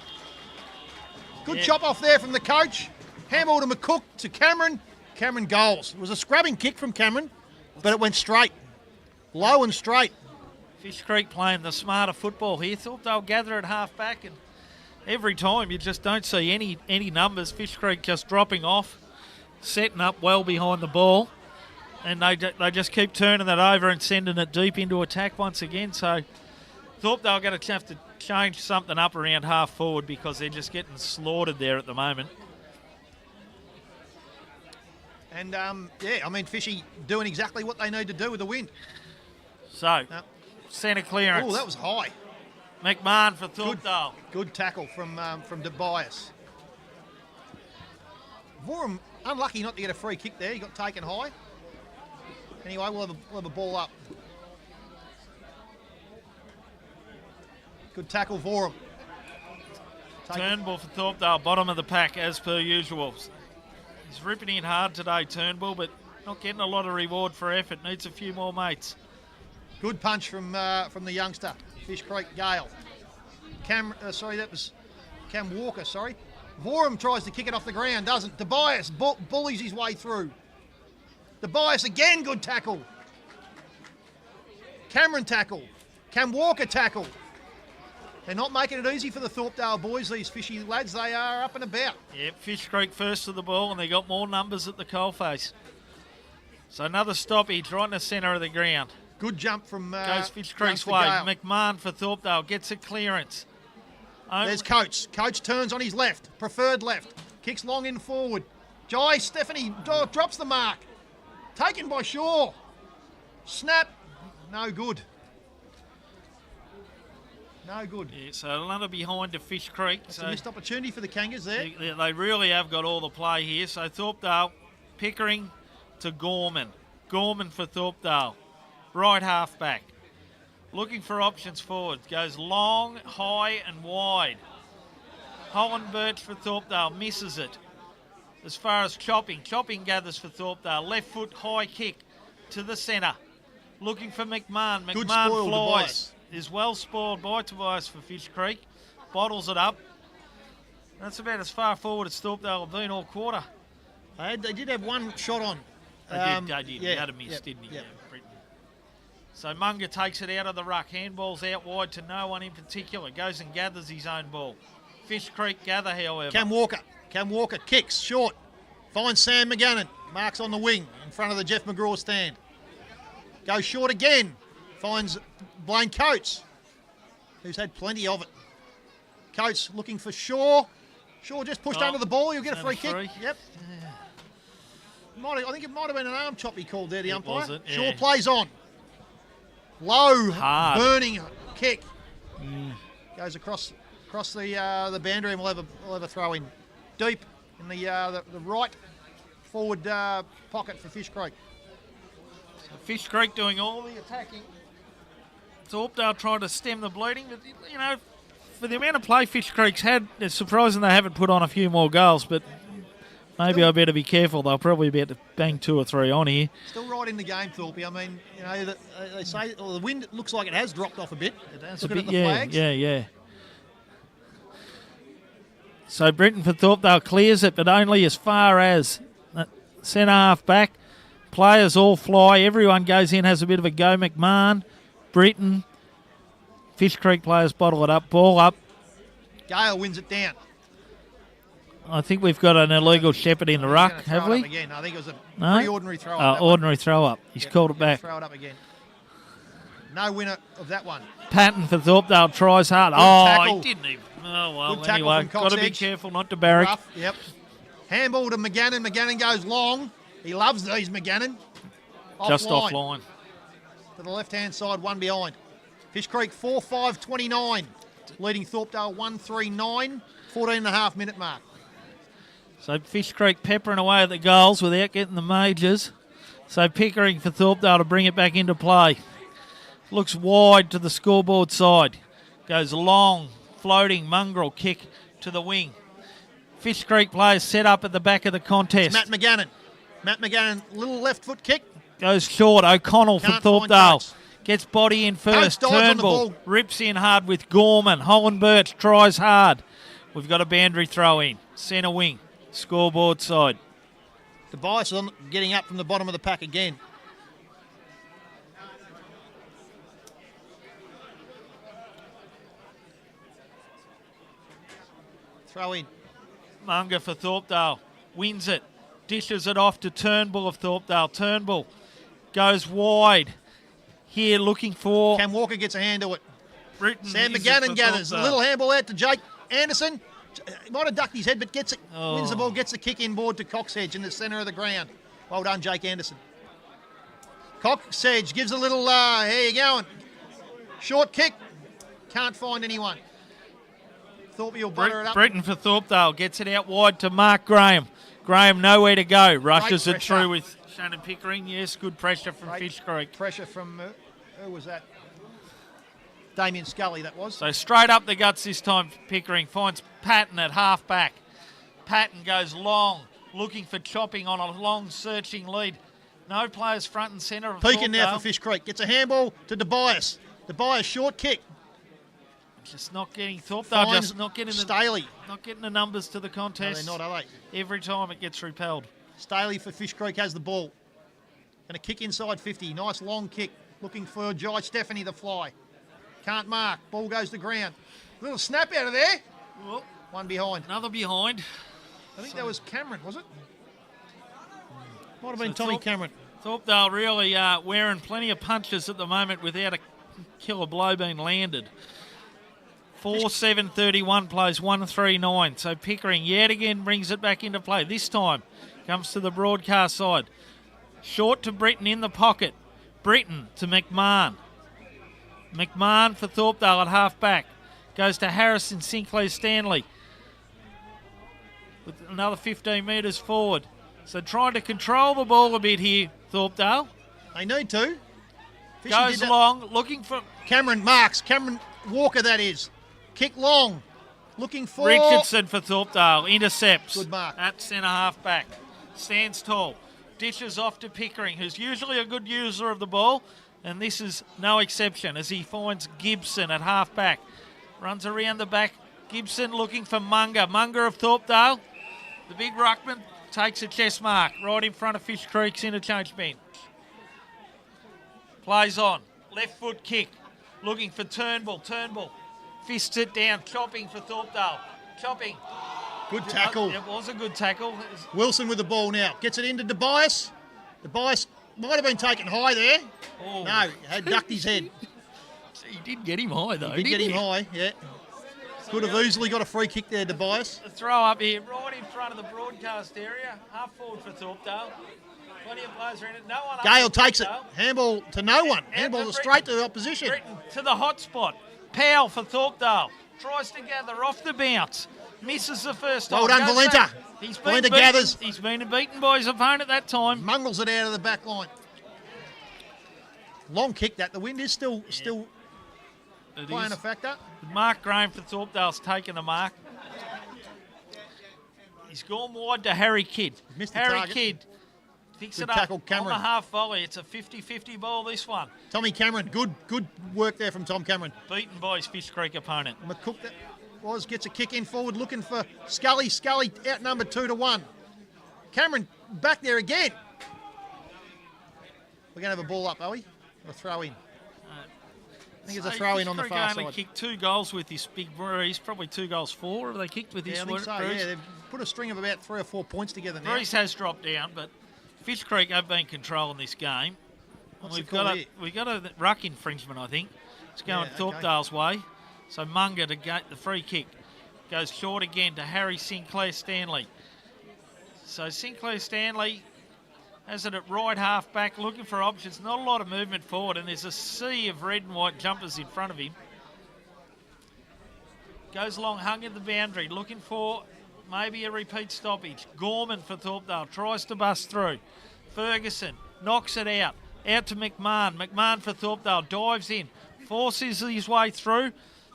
Good chop off there from the coach. Handball to McCook to Cameron. Cameron goals. It was a scrubbing kick from Cameron, but it went straight. Low and straight. Fish Creek playing the smarter football here. Thorpdale gather at half back, and every time you just don't see any numbers. Fish Creek just dropping off, setting up well behind the ball, and they just keep turning that over and sending it deep into attack once again. So Thorpdale going to have to change something up around half forward because they're just getting slaughtered there at the moment. And, Fishy doing exactly what they need to do with the wind. So, centre clearance. Oh, that was high. McMahon for Thorpdale. Good tackle from Tobias. Vorum, unlucky not to get a free kick there. He got taken high. Anyway, we'll have a ball up. Good tackle, Vorum. Turnbull for Thorpdale, bottom of the pack as per usual. He's ripping in hard today, Turnbull, but not getting a lot of reward for effort. Needs a few more mates. Good punch from the youngster, Fish Creek Gale. That was Cam Walker, sorry. Vorum tries to kick it off the ground, doesn't. Tobias bullies his way through. Tobias again, good tackle. Cameron tackle. Cam Walker tackle. They're not making it easy for the Thorpdale boys, these fishy lads. They are up and about. Yep, Fish Creek first to the ball, and they got more numbers at the coalface. So another stoppage right in the centre of the ground. Good jump from goes Fish Creek's way. Gale. McMahon for Thorpdale gets a clearance. There's Coates. Coates turns on his left, preferred left. Kicks long in forward. Jai Stephanie drops the mark. Taken by Shaw. Snap. No good. No good. Yeah, so another behind to Fish Creek. That's a missed opportunity for the Kangas there. They really have got all the play here. So Thorpdale, Pickering to Gorman. Gorman for Thorpdale. Right half back. Looking for options forward. Goes long, high and wide. Holland Birch for Thorpdale. Misses it. As far as Chopping. Chopping gathers for Thorpdale. Left foot high kick to the centre. Looking for McMahon. McMahon flies. Is well spoiled by Tobias for Fish Creek. Bottles it up. That's about as far forward as Thorpdale have been all quarter. They did have one shot on. They did. Yeah, he had a miss, didn't he? Yep. Yeah, Britain. So Munger takes it out of the ruck. Handball's out wide to no one in particular. Goes and gathers his own ball. Fish Creek gather, however. Cam Walker kicks short. Finds Sam McGannon. Marks on the wing in front of the Jeff McGraw stand. Goes short again. Finds Blaine Coates, who's had plenty of it. Coates looking for Shaw. Shaw just pushed under the ball. He'll get a free kick. Yep. I think it might have been an arm chop he called there, the umpire. Was it? Yeah. Shaw plays on. Low, hard. Burning kick. Goes across the boundary, and we'll have a throw in deep in the right forward pocket for Fish Creek. So Fish Creek doing all the attacking. Thorpdale trying to stem the bleeding, but you know, for the amount of play Fish Creek's had, it's surprising they haven't put on a few more goals. But maybe I better be careful. They'll probably be able to bang 2 or 3 on here. Still right in the game, Thorpe. I mean, you know, they say the wind looks like it has dropped off a bit. It has Looking a bit, at the flags. Yeah. So Britton for Thorpdale clears it, but only as far as centre half back. Players all fly. Everyone goes in, has a bit of a go. McMahon, Britton, Fish Creek players bottle it up. Ball up. Gale wins it down. I think we've got an illegal shepherd in the ruck, have we? Again. I think it was a pretty ordinary throw up. Ordinary throw up. He's called it back. Throw it up again. No winner of that one. Patton for Thorpdale tries hard. Tackle. He didn't even. Oh, well, Good tackle anyway, from Cox got to be Edge. careful not to barrack. Rough, yep. Handball to McGannon. McGannon goes long. He loves these, McGannon. Just offline. To the left-hand side, one behind. Fish Creek 4-5-29. Leading Thorpdale 1-3-9. 14.5-minute mark. So Fish Creek peppering away at the goals without getting the majors. So Pickering for Thorpdale to bring it back into play. Looks wide to the scoreboard side. Goes long, floating mongrel kick to the wing. Fish Creek players set up at the back of the contest. Matt McGannon, little left foot kick. Goes short. O'Connell for Can't find Thorpdale. Coates. Gets body in first. Coates dives on the Turnbull ball. rips in hard with Gorman. Holland Birch tries hard. We've got a boundary throw in. Centre wing. Scoreboard side. Tobias is getting up from the bottom of the pack again. Throw in. Munger for Thorpdale. Wins it. Dishes it off to Turnbull of Thorpdale. Turnbull goes wide. Here looking for... Cam Walker gets a hand to it. Britton Sam is it McGannon for gathers. A Thorpdale. little handball out to Jake Anderson. He might have ducked his head, but gets it. Oh. Wins the ball, gets the kick inboard to Coxedge in the centre of the ground. Well done, Jake Anderson. Coxedge gives a little, here you going. Short kick. Can't find anyone. Thought you'll butter it up. Britton for Thorpdale gets it out wide to Mark Graham. Graham nowhere to go. Rushes it pressure. through with Shannon Pickering. Yes, good pressure from Great Fish Creek. Pressure from, who was that? Damien Scully, that was. So straight up the guts this time, Pickering finds Patton at half back. Patton goes long, looking for chopping on a long searching lead. No players front and centre of Peeking now Thorpdale. for Fish Creek. Gets a handball to Tobias. Tobias, short kick. Just not getting Thorpdale, Finds just not getting Staley. the numbers to the No, contest. they're not, are they? Every time it gets repelled. Staley for Fish Creek has the ball. And a kick inside 50. Nice long kick. Looking for Jai Stephanie, the fly. Can't mark. Ball goes to ground. Little snap out of there. Well, One behind. another behind. I think that was Cameron, was it? Might have been So Tommy Cameron. Thorpdale really wearing plenty of punches at the moment without a killer blow being landed. 4-7-31 plays 1-3-9. So Pickering yet again brings it back into play. This time comes to the broadcast side. Short to Britton in the pocket. Britton to McMahon. McMahon for Thorpdale at half back. Goes to Harrison Sinclair Stanley. With another 15 metres forward. So trying to control the ball a bit here, Thorpdale. They need to. Fishy Goes did that. long, looking for Cameron marks. Cameron Walker, that is. Kick long. Looking for... Richardson for Thorpdale. Intercepts. Good mark. At centre half back. Stands tall. Dishes off to Pickering, who's usually a good user of the ball. And this is no exception as he finds Gibson at half back. Runs around the back. Gibson looking for Munger. Munger of Thorpdale. The big ruckman takes a chest mark right in front of Fish Creek's interchange bench. Plays on. Left foot kick. Looking for Turnbull. Turnbull fists it down. Chopping for Thorpdale. Chopping. Good tackle. It was a good tackle. Wilson with the ball now. Gets it into Tobias. Tobias might have been taken high there. Oh. No, had ducked his head. He did get him high though. Did get didn't him he? high, yeah. Could have easily got a free kick there, Tobias. The throw up here, right in front of the broadcast area. Half forward for Thorpdale. Plenty of players around it. No one up Gale for takes it. Thorpdale. Handball to no one. And Handball to straight to Britton. the opposition. Britton to the hot spot. Powell for Thorpdale. Tries to gather off the bounce. Misses the first time. Well done, Goes Valenta. back. He's been Valenta beaten. gathers. He's been beaten by his opponent that time. Mungles it out of the back line. Long kick that. The wind is still It playing is. a factor. Mark Graham for Thorpdale's taken the mark. He's gone wide to Harry Kidd. Missed the Harry target. Kidd picks Good it up tackle, on Cameron. the half volley. It's a 50-50 ball, this one. Tommy Cameron, good work there from Tom Cameron. Beaten by his Fish Creek opponent. McCook that was gets a kick in forward, looking for Scully. Scully outnumbered 2-1. Cameron back there again. We're going to have a ball up, are we? Or a throw in? I think it's a So throw in Fish on the Creek far only side. kicked 2 goals with this big breeze. Probably 2 goals 4 have they kicked with this Yeah, I think so. breeze? Yeah, they've put a string of about 3 or 4 points together now. Breeze has dropped down, but Fish Creek have been controlling this game. What's We've the call got here? we've got a ruck infringement, I think. It's going Yeah, okay. Thorpdale's way. So Munger to get the free kick. Goes short again to Harry Sinclair Stanley. So Sinclair Stanley has it at right half back, looking for options. Not a lot of movement forward, and there's a sea of red and white jumpers in front of him. Goes along, hung at the boundary, looking for maybe a repeat stoppage. Gorman for Thorpdale tries to bust through. Ferguson knocks it out. Out to McMahon. McMahon for Thorpdale dives in. Forces his way through.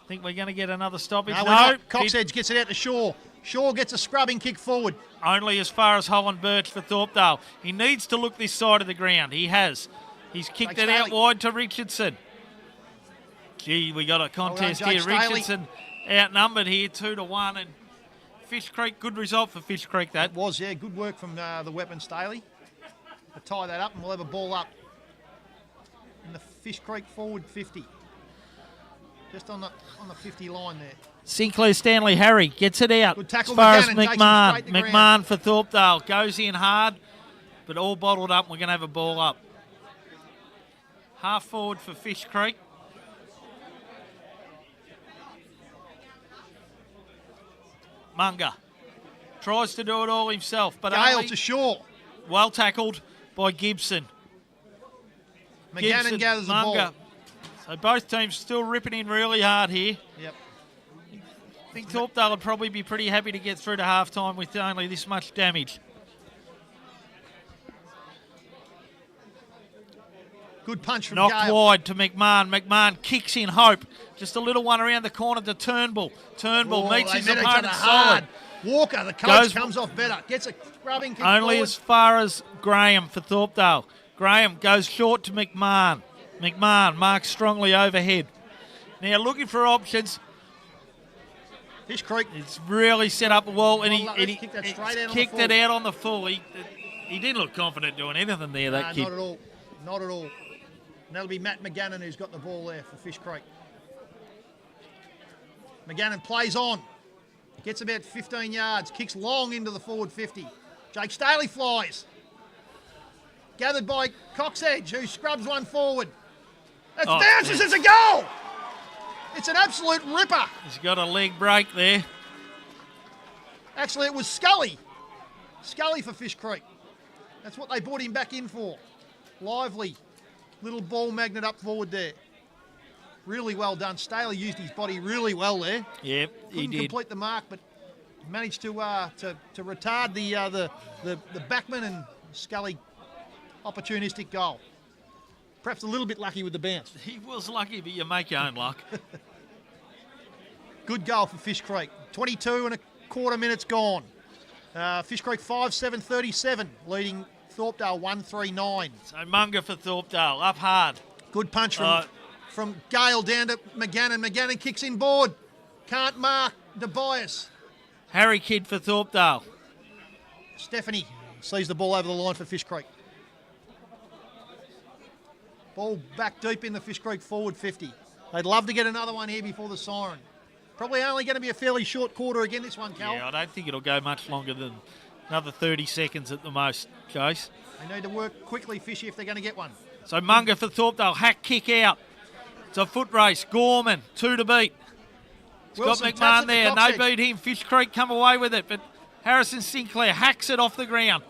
Think we're going to get another stoppage. No. Coxedge gets it out to Shaw. Shaw gets a scrubbing kick forward. Only as far as Holland Birch for Thorpdale. He needs to look this side of the ground. He has. He's kicked it out wide to Richardson. Gee, we got a contest here. Richardson outnumbered here 2-1. And Fish Creek, good result for Fish Creek that. It was, yeah. Good work from the weapon Staley. To tie that up and we'll have a ball up in the Fish Creek forward 50. Just on the 50 line there. Sinclair Stanley Harry gets it out. Good tackle, as far as McMahon. McMahon for Thorpdale goes in hard, but all bottled up. We're going to have a ball up. Half forward for Fish Creek. Munga tries to do it all himself, but Gale to Shaw. Well tackled by Gibson. McGannon gathers the ball. So both teams still ripping in really hard here. Yep. I think Thorpdale would probably be pretty happy to get through to half-time with only this much damage. Good punch from Knocked Gale. wide to McMahon. McMahon kicks in hope. Just a little one around the corner to Turnbull. Turnbull meets his opponent solid. Walker, the coach, comes off better. Gets a scrubbing kick only forward. as far as Graham for Thorpdale. Graham goes short to McMahon. McMahon marks strongly overhead. Now looking for options. Fish Creek. It's really set up well, and he kicked it out on the full. He didn't look confident doing anything there, that kid. Not at all. Not at all. And that'll be Matt McGannon who's got the ball there for Fish Creek. McGannon plays on. Gets about 15 yards. Kicks long into the forward 50. Jake Staley flies. Gathered by Coxedge, who scrubs one forward. It bounces. It's a goal. It's an absolute ripper. He's got a leg break there. Actually, it was Scully. Scully for Fish Creek. That's what they brought him back in for. Lively. Little ball magnet up forward there. Really well done. Staley used his body really well there. Yep, he Couldn't did. complete the mark, but managed to retard the backman, and Scully opportunistic goal. Perhaps a little bit lucky with the bounce. He was lucky, but you make your own luck. Good goal for Fish Creek. 22 and a quarter minutes gone. Fish Creek 5-7-37, leading Thorpdale 1-3-9. So Munga for Thorpdale, up hard. Good punch from Gale down to McGannon. McGannon kicks in board. Can't mark DeBias. Harry Kidd for Thorpdale. Stephanie sees the ball over the line for Fish Creek. Ball back deep in the Fish Creek forward 50. They'd love to get another one here before the siren. Probably only going to be a fairly short quarter again, this one, Cal. Yeah, I don't think it'll go much longer than another 30 seconds at the most, Chase. They need to work quickly, Fishy, if they're going to get one. So Munga for Thorpdale, hack kick out. It's a foot race. Gorman, 2 to beat. It's Wilson got McMahon there. No Coxedge. beat him. Fish Creek come away with it, but Harrison Sinclair hacks it off the ground.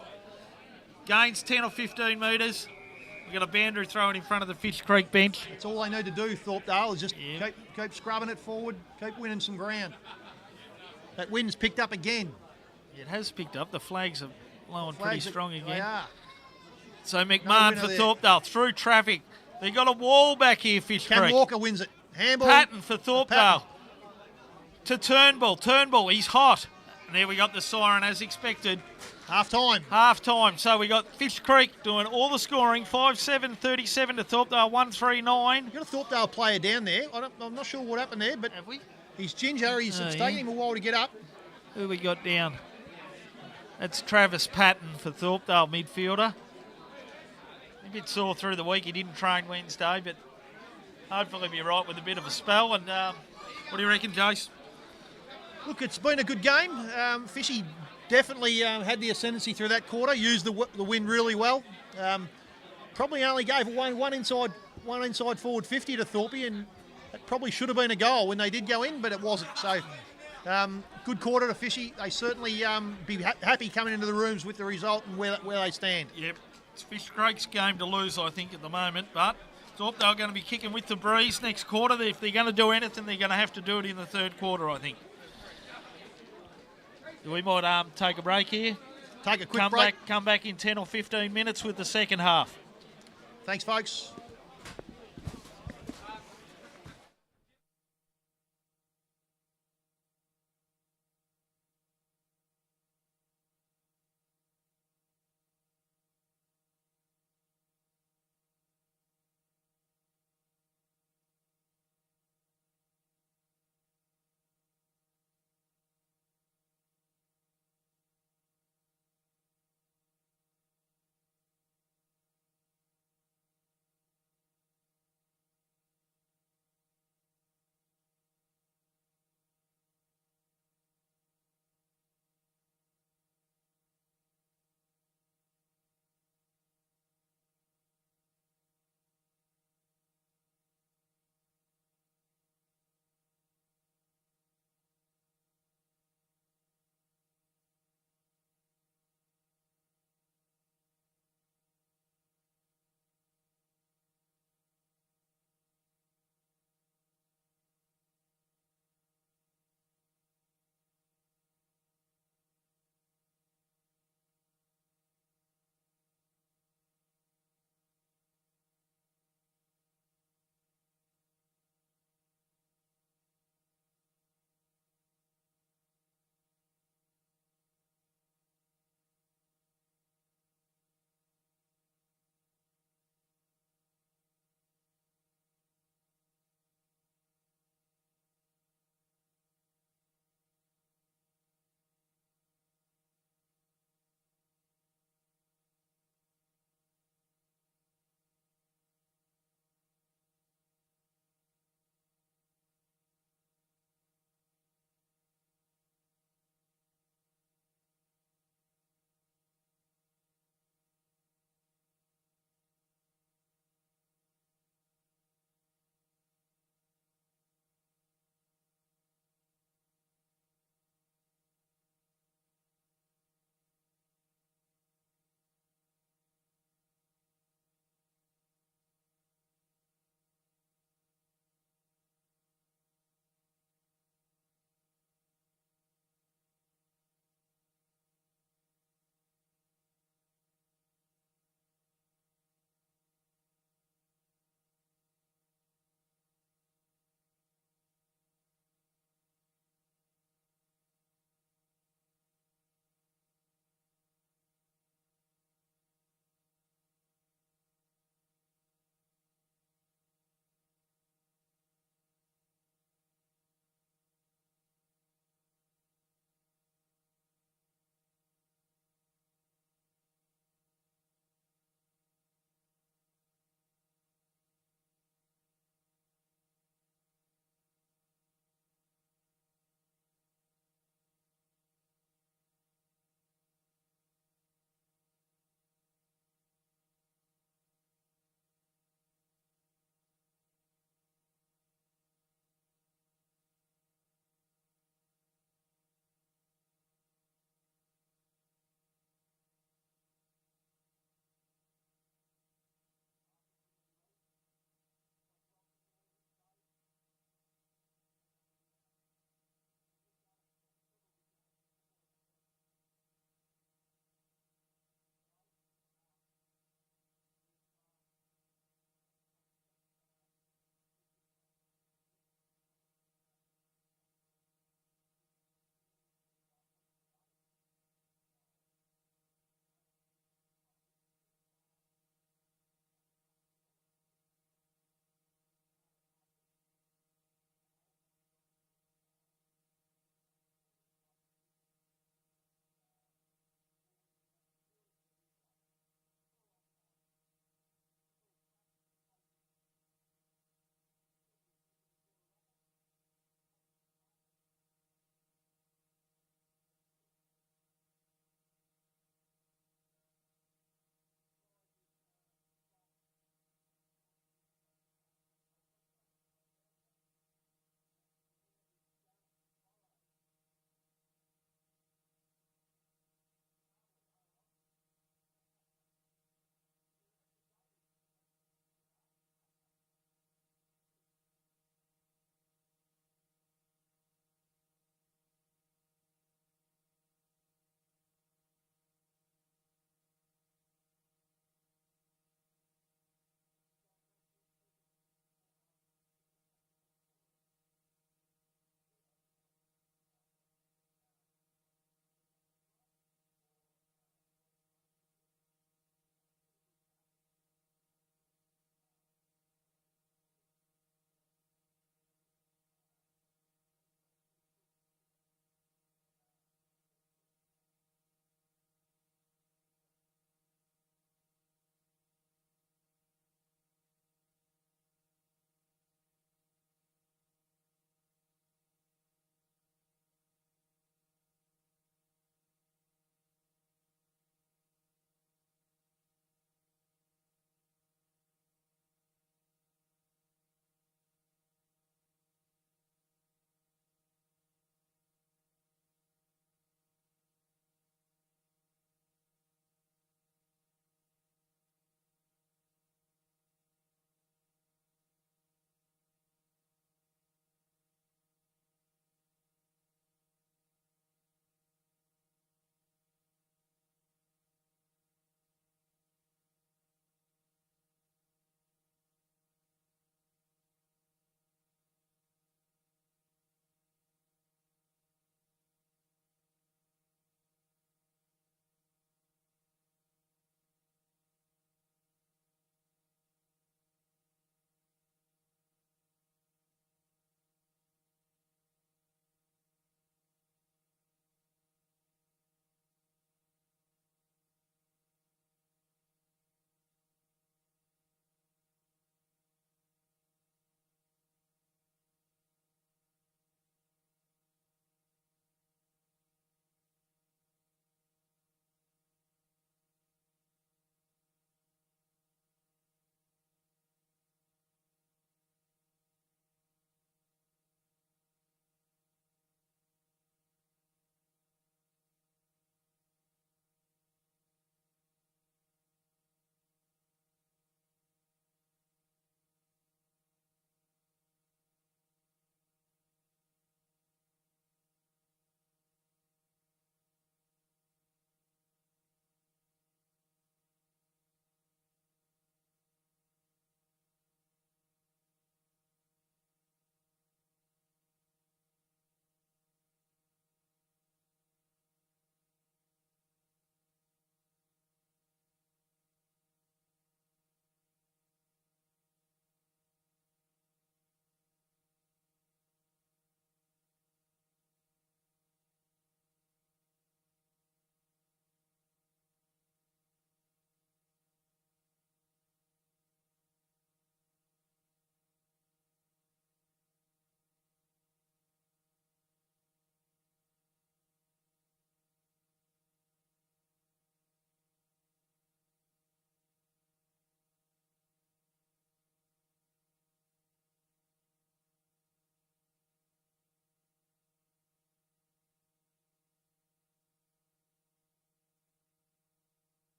Gains 10 or 15 metres. We've got a boundary thrown in front of the Fish Creek bench. That's all they need to do, Thorpdale, is just keep scrubbing it forward, keep winning some ground. That wind's picked up again. It has picked up. The flags are blowing pretty strong again. They are. So McMahon for Thorpdale through traffic. They got a wall back here, Fish Creek. Ken Walker wins it. Handball. Patton for Thorpdale. To Turnbull. Turnbull, he's hot. And there we got the siren as expected. Half time. Half time. So we got Fish Creek doing all the scoring. 5-7-37 to Thorpdale 1-3-9. You've got a Thorpdale player down there. I'm not sure what happened there, but have we? He's ginger. It's taking him a while to get up. Who we got down? That's Travis Patton for Thorpdale midfielder. A bit sore through the week. He didn't train Wednesday, but hopefully he'll be right with a bit of a spell. And what do you reckon, Jace? Look, it's been a good game. Fishy definitely had the ascendancy through that quarter, used the win really well. Probably only gave one inside forward 50 to Thorpe, and that probably should have been a goal when they did go in, but it wasn't. So good quarter to Fishy. They certainly be happy coming into the rooms with the result and where they stand. Yep, it's Fish Creek's game to lose, I think, at the moment, but Thorpe are going to be kicking with the breeze next quarter. If they're going to do anything, they're going to have to do it in the third quarter, I think. We might take a break here. Take a quick break. Come back in 10 or 15 minutes with the second half. Thanks, folks.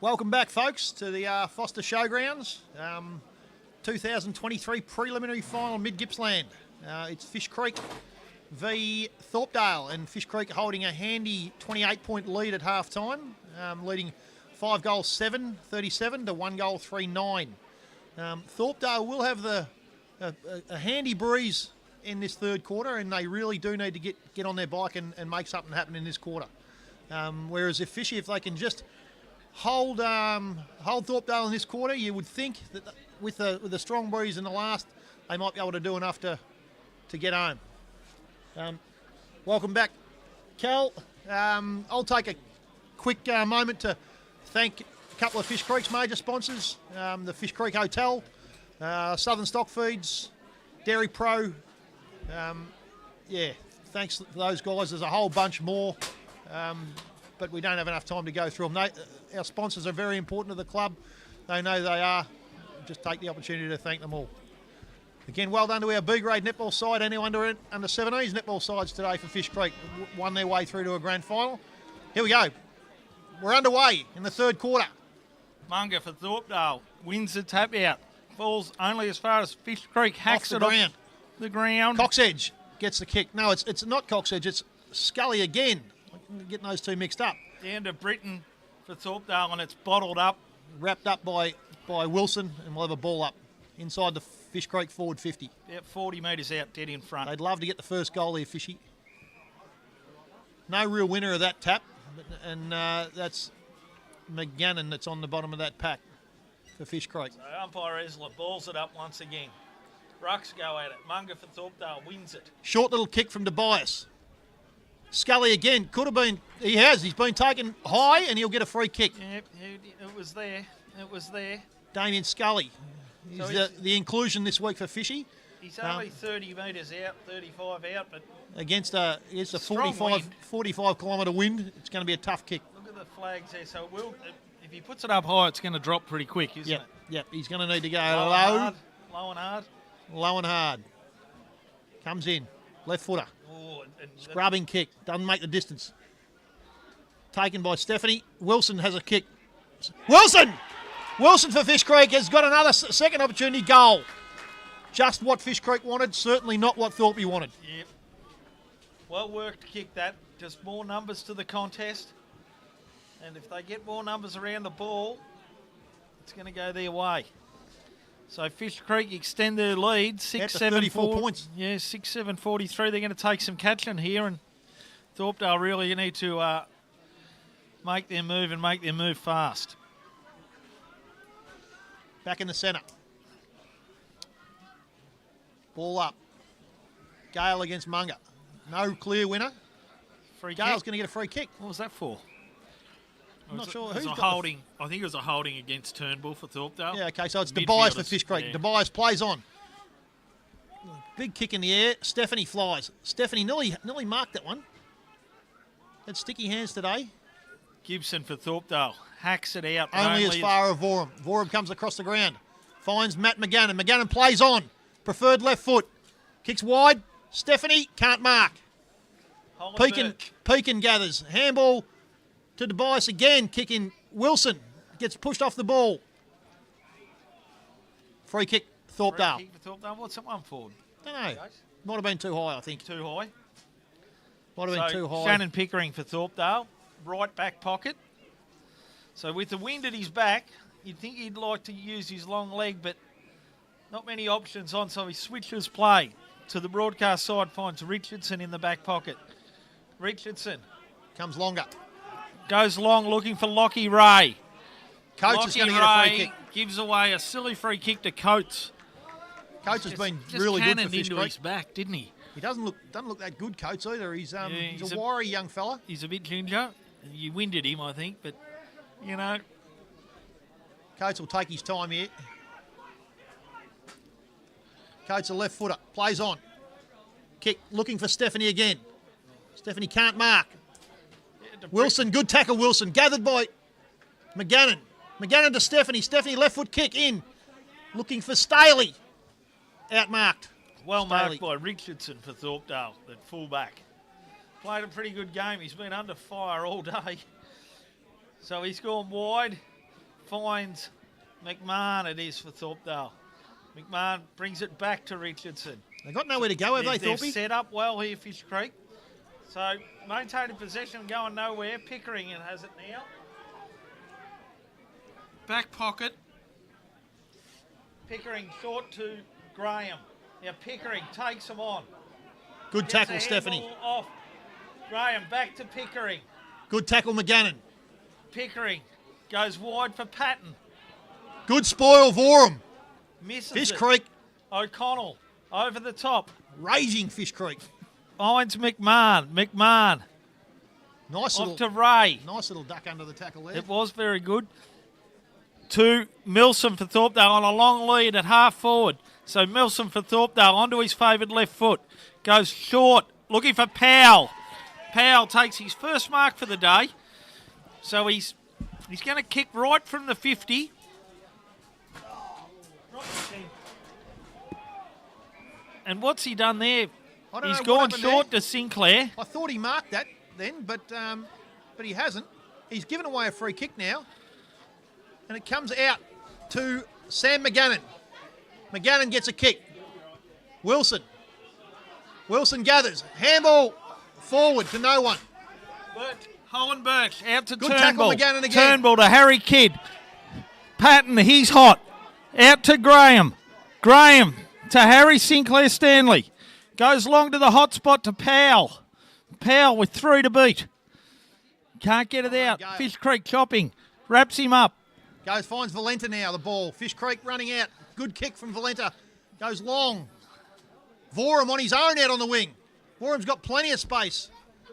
Welcome back, folks, to the Foster Showgrounds. 2023 preliminary final mid-Gippsland. It's Fish Creek v Thorpdale, and Fish Creek holding a handy 28-point lead at half-time, leading 5 goals 7-37 to 1 goal 3-9. Thorpdale will have a handy breeze in this third quarter, and they really do need to get on their bike and make something happen in this quarter. Whereas if Fishy, if they can just hold Thorpdale in this quarter, you would think that with the strong breeze in the last, they might be able to do enough to get home. Welcome back, Cal. I'll take a quick moment to thank a couple of Fish Creek's major sponsors, the Fish Creek Hotel, Southern Stock Feeds, Dairy Pro. Thanks to those guys. There's a whole bunch more, but we don't have enough time to go through them. Our sponsors are very important to the club. They know they are. Just take the opportunity to thank them all. Again, well done to our B-grade netball side and our under 17s netball sides today for Fish Creek. Won their way through to a grand final. Here we go. We're underway in the third quarter. Munga for Thorpdale wins the tap out. Falls only as far as Fish Creek hacks Off the ground. Coxedge gets the kick. No, it's not Coxedge. It's Scully again. I'm getting those two mixed up. Down to Britain for Thorpdale, and it's bottled up. Wrapped up by Wilson, and we'll have a ball up inside the Fish Creek forward 50. About 40 metres out, dead in front. They'd love to get the first goal here, Fishy. No real winner of that tap, and that's McGannon that's on the bottom of that pack for Fish Creek. So umpire Esler balls it up once again. Rucks go at it. Munga for Thorpdale wins it. Short little kick from Tobias. Scully again, could have been, he's been taken high and he'll get a free kick. Yep, it was there. It was there. Damien Scully. So He's the inclusion this week for Fishy. He's only 30 metres out, 35 out, but against a strong 45 kilometre wind, it's going to be a tough kick. look at the flags there. So if he puts it up high, it's going to drop pretty quick, isn't it? Yep, he's going to need to go Low and hard. low and hard. Comes in, left footer. Oh, and Scrubbing kick, doesn't make the distance. Taken by Stephanie. Wilson has a kick. Wilson for Fish Creek has got another second opportunity goal. Just what Fish Creek wanted, certainly not what Thorpe wanted. Yep. Well worked to kick that. Just more numbers to the contest. And if they get more numbers around the ball, it's going to go their way. So Fish Creek extend their lead, 34 points. Yeah, 6-7-43. They're going to take some catching here, and Thorpdale really need to make their move and make their move fast. Back in the centre. Ball up. Gale against Munga. No clear winner. Free Gale's kick. going to get a free kick. What was that for? I'm not sure It was who's a got holding. I think it was a holding against Turnbull for Thorpdale. Yeah, okay, so it's Tobias for Midfielders, Fish Creek. yeah. Tobias plays on. Big kick in the air. Stephanie flies. Stephanie nearly marked that one. Had sticky hands today. Gibson for Thorpdale. Hacks it out. Only as far as Vorum. Vorum comes across the ground. Finds Matt McGannon. McGannon plays on. Preferred left foot. Kicks wide. Stephanie can't mark. Pekin gathers. Handball to Tobias again. Kicking Wilson. Gets pushed off the ball. Free kick, Thorpdale. Free kick for Thorpdale. What's that one for? Don't know. Might have been too high, I think. Too high. Might have been too high. Shannon Pickering for Thorpdale. Right back pocket. So with the wind at his back, you'd think he'd like to use his long leg, but not many options on, so he switches play. To the broadcast side, finds Richardson in the back pocket. Richardson. Comes longer. Goes long, looking for Lockie Ray. Coates is going to get a free kick. Gives away a silly free kick to Coates. Coates has been Just really good for cannoned Fish into Creek. his back, didn't he? He doesn't look that good, Coates, either. He's he's a a- wiry young fella. He's a bit ginger. You winded him, I think, but, you know. Coates will take his time here. Coates a left footer. Plays on. Kick, looking for Stephanie again. Stephanie can't mark. Wilson, good tackle, Wilson. Gathered by McGannon. McGannon to Stephanie. Stephanie left foot kick in. Looking for Staley. Outmarked. Well Staley. marked by Richardson for Thorpdale, at fullback. Played a pretty good game. He's been under fire all day. So he's gone wide. finds McMahon, it is for Thorpdale. McMahon brings it back to Richardson. They got nowhere to go, have they, They've Thorpey? set up well here, Fish Creek. So maintaining possession, going nowhere. Pickering has it now. Back pocket. Pickering short to Graham. Now Pickering takes him on. Good Gets tackle, a Stephanie. handball off. Graham back to Pickering. Good tackle, McGannon. Pickering goes wide for Patton. Good spoil, Vorum. Misses Fish it. Creek, O'Connell over the top. raging Fish Creek. Finds McMahon. McMahon Nice off little, to Ray. nice little duck under the tackle there. It was very good. To Milsom for Thorpdale on a long lead at half forward. So Milsom for Thorpdale onto his favoured left foot. Goes short, looking for Powell. Powell takes his first mark for the day. So he's going to kick right from the 50. And what's he done there? I don't He's know what gone happened short there. to Sinclair. I thought he marked that then, but he hasn't. He's given away a free kick now. And it comes out to Sam McGannon. McGannon gets a kick. Wilson gathers. Handball forward to no one. Holland Birch out to Good Turnbull. tackle, McGannon again. Turnbull to Harry Kidd. Patton, he's hot. Out to Graham. Graham to Harry Sinclair Stanley. Goes long to the hot spot to Powell. Powell with 3 to beat. Can't get it out. Gale. Fish Creek chopping. Wraps him up. Finds Valenta now, the ball. Fish Creek running out. Good kick from Valenta. Goes long. Vorum on his own out on the wing. Vorum's got plenty of space.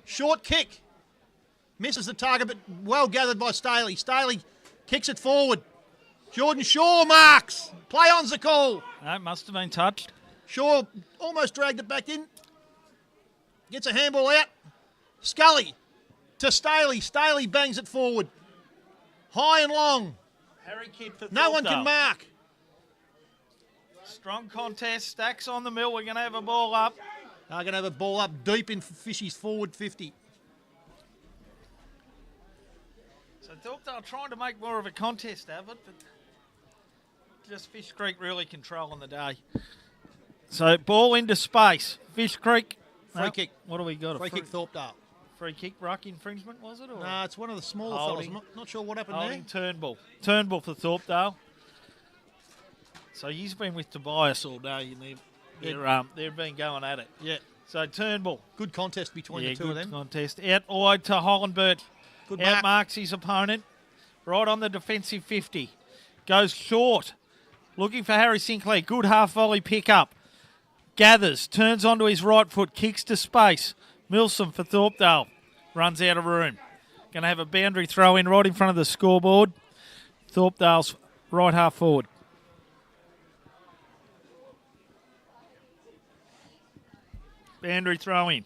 Short kick. Misses the target, but well gathered by Staley. Staley kicks it forward. Jordan Shaw marks. Play on's the call. That must have been touched. Shaw almost dragged it back in. Gets a handball out. Scully to Staley. Staley bangs it forward. High and long. Harry Kidd for No one Thorpdale. can mark. Strong contest. Stacks on the mill. We're going to have a ball up. They're going to have a ball up deep in Fishy's forward 50. So Thorpdale trying to make more of a contest of it, but just Fish Creek really controlling the day. So ball into space. Fish Creek. Free kick. What do we got? Free kick Thorpdale. Free kick ruck infringement, was it? Or No, it's one of the smaller Holding. fellas. Not sure what happened holding there. Turnbull. Turnbull for Thorpdale. So he's been with Tobias all day. And they've been going at it. Yeah. So Turnbull. Good contest between the two good of them. contest. Out wide to Hollenbert. Good mark. Outmarks his opponent. Right on the defensive 50. Goes short. Looking for Harry Sinclair. Good half volley pick up. Gathers. Turns onto his right foot. Kicks to space. Milsom for Thorpdale. Runs out of room. Going to have a boundary throw in right in front of the scoreboard. Thorpdale's right half forward. Boundary throw in.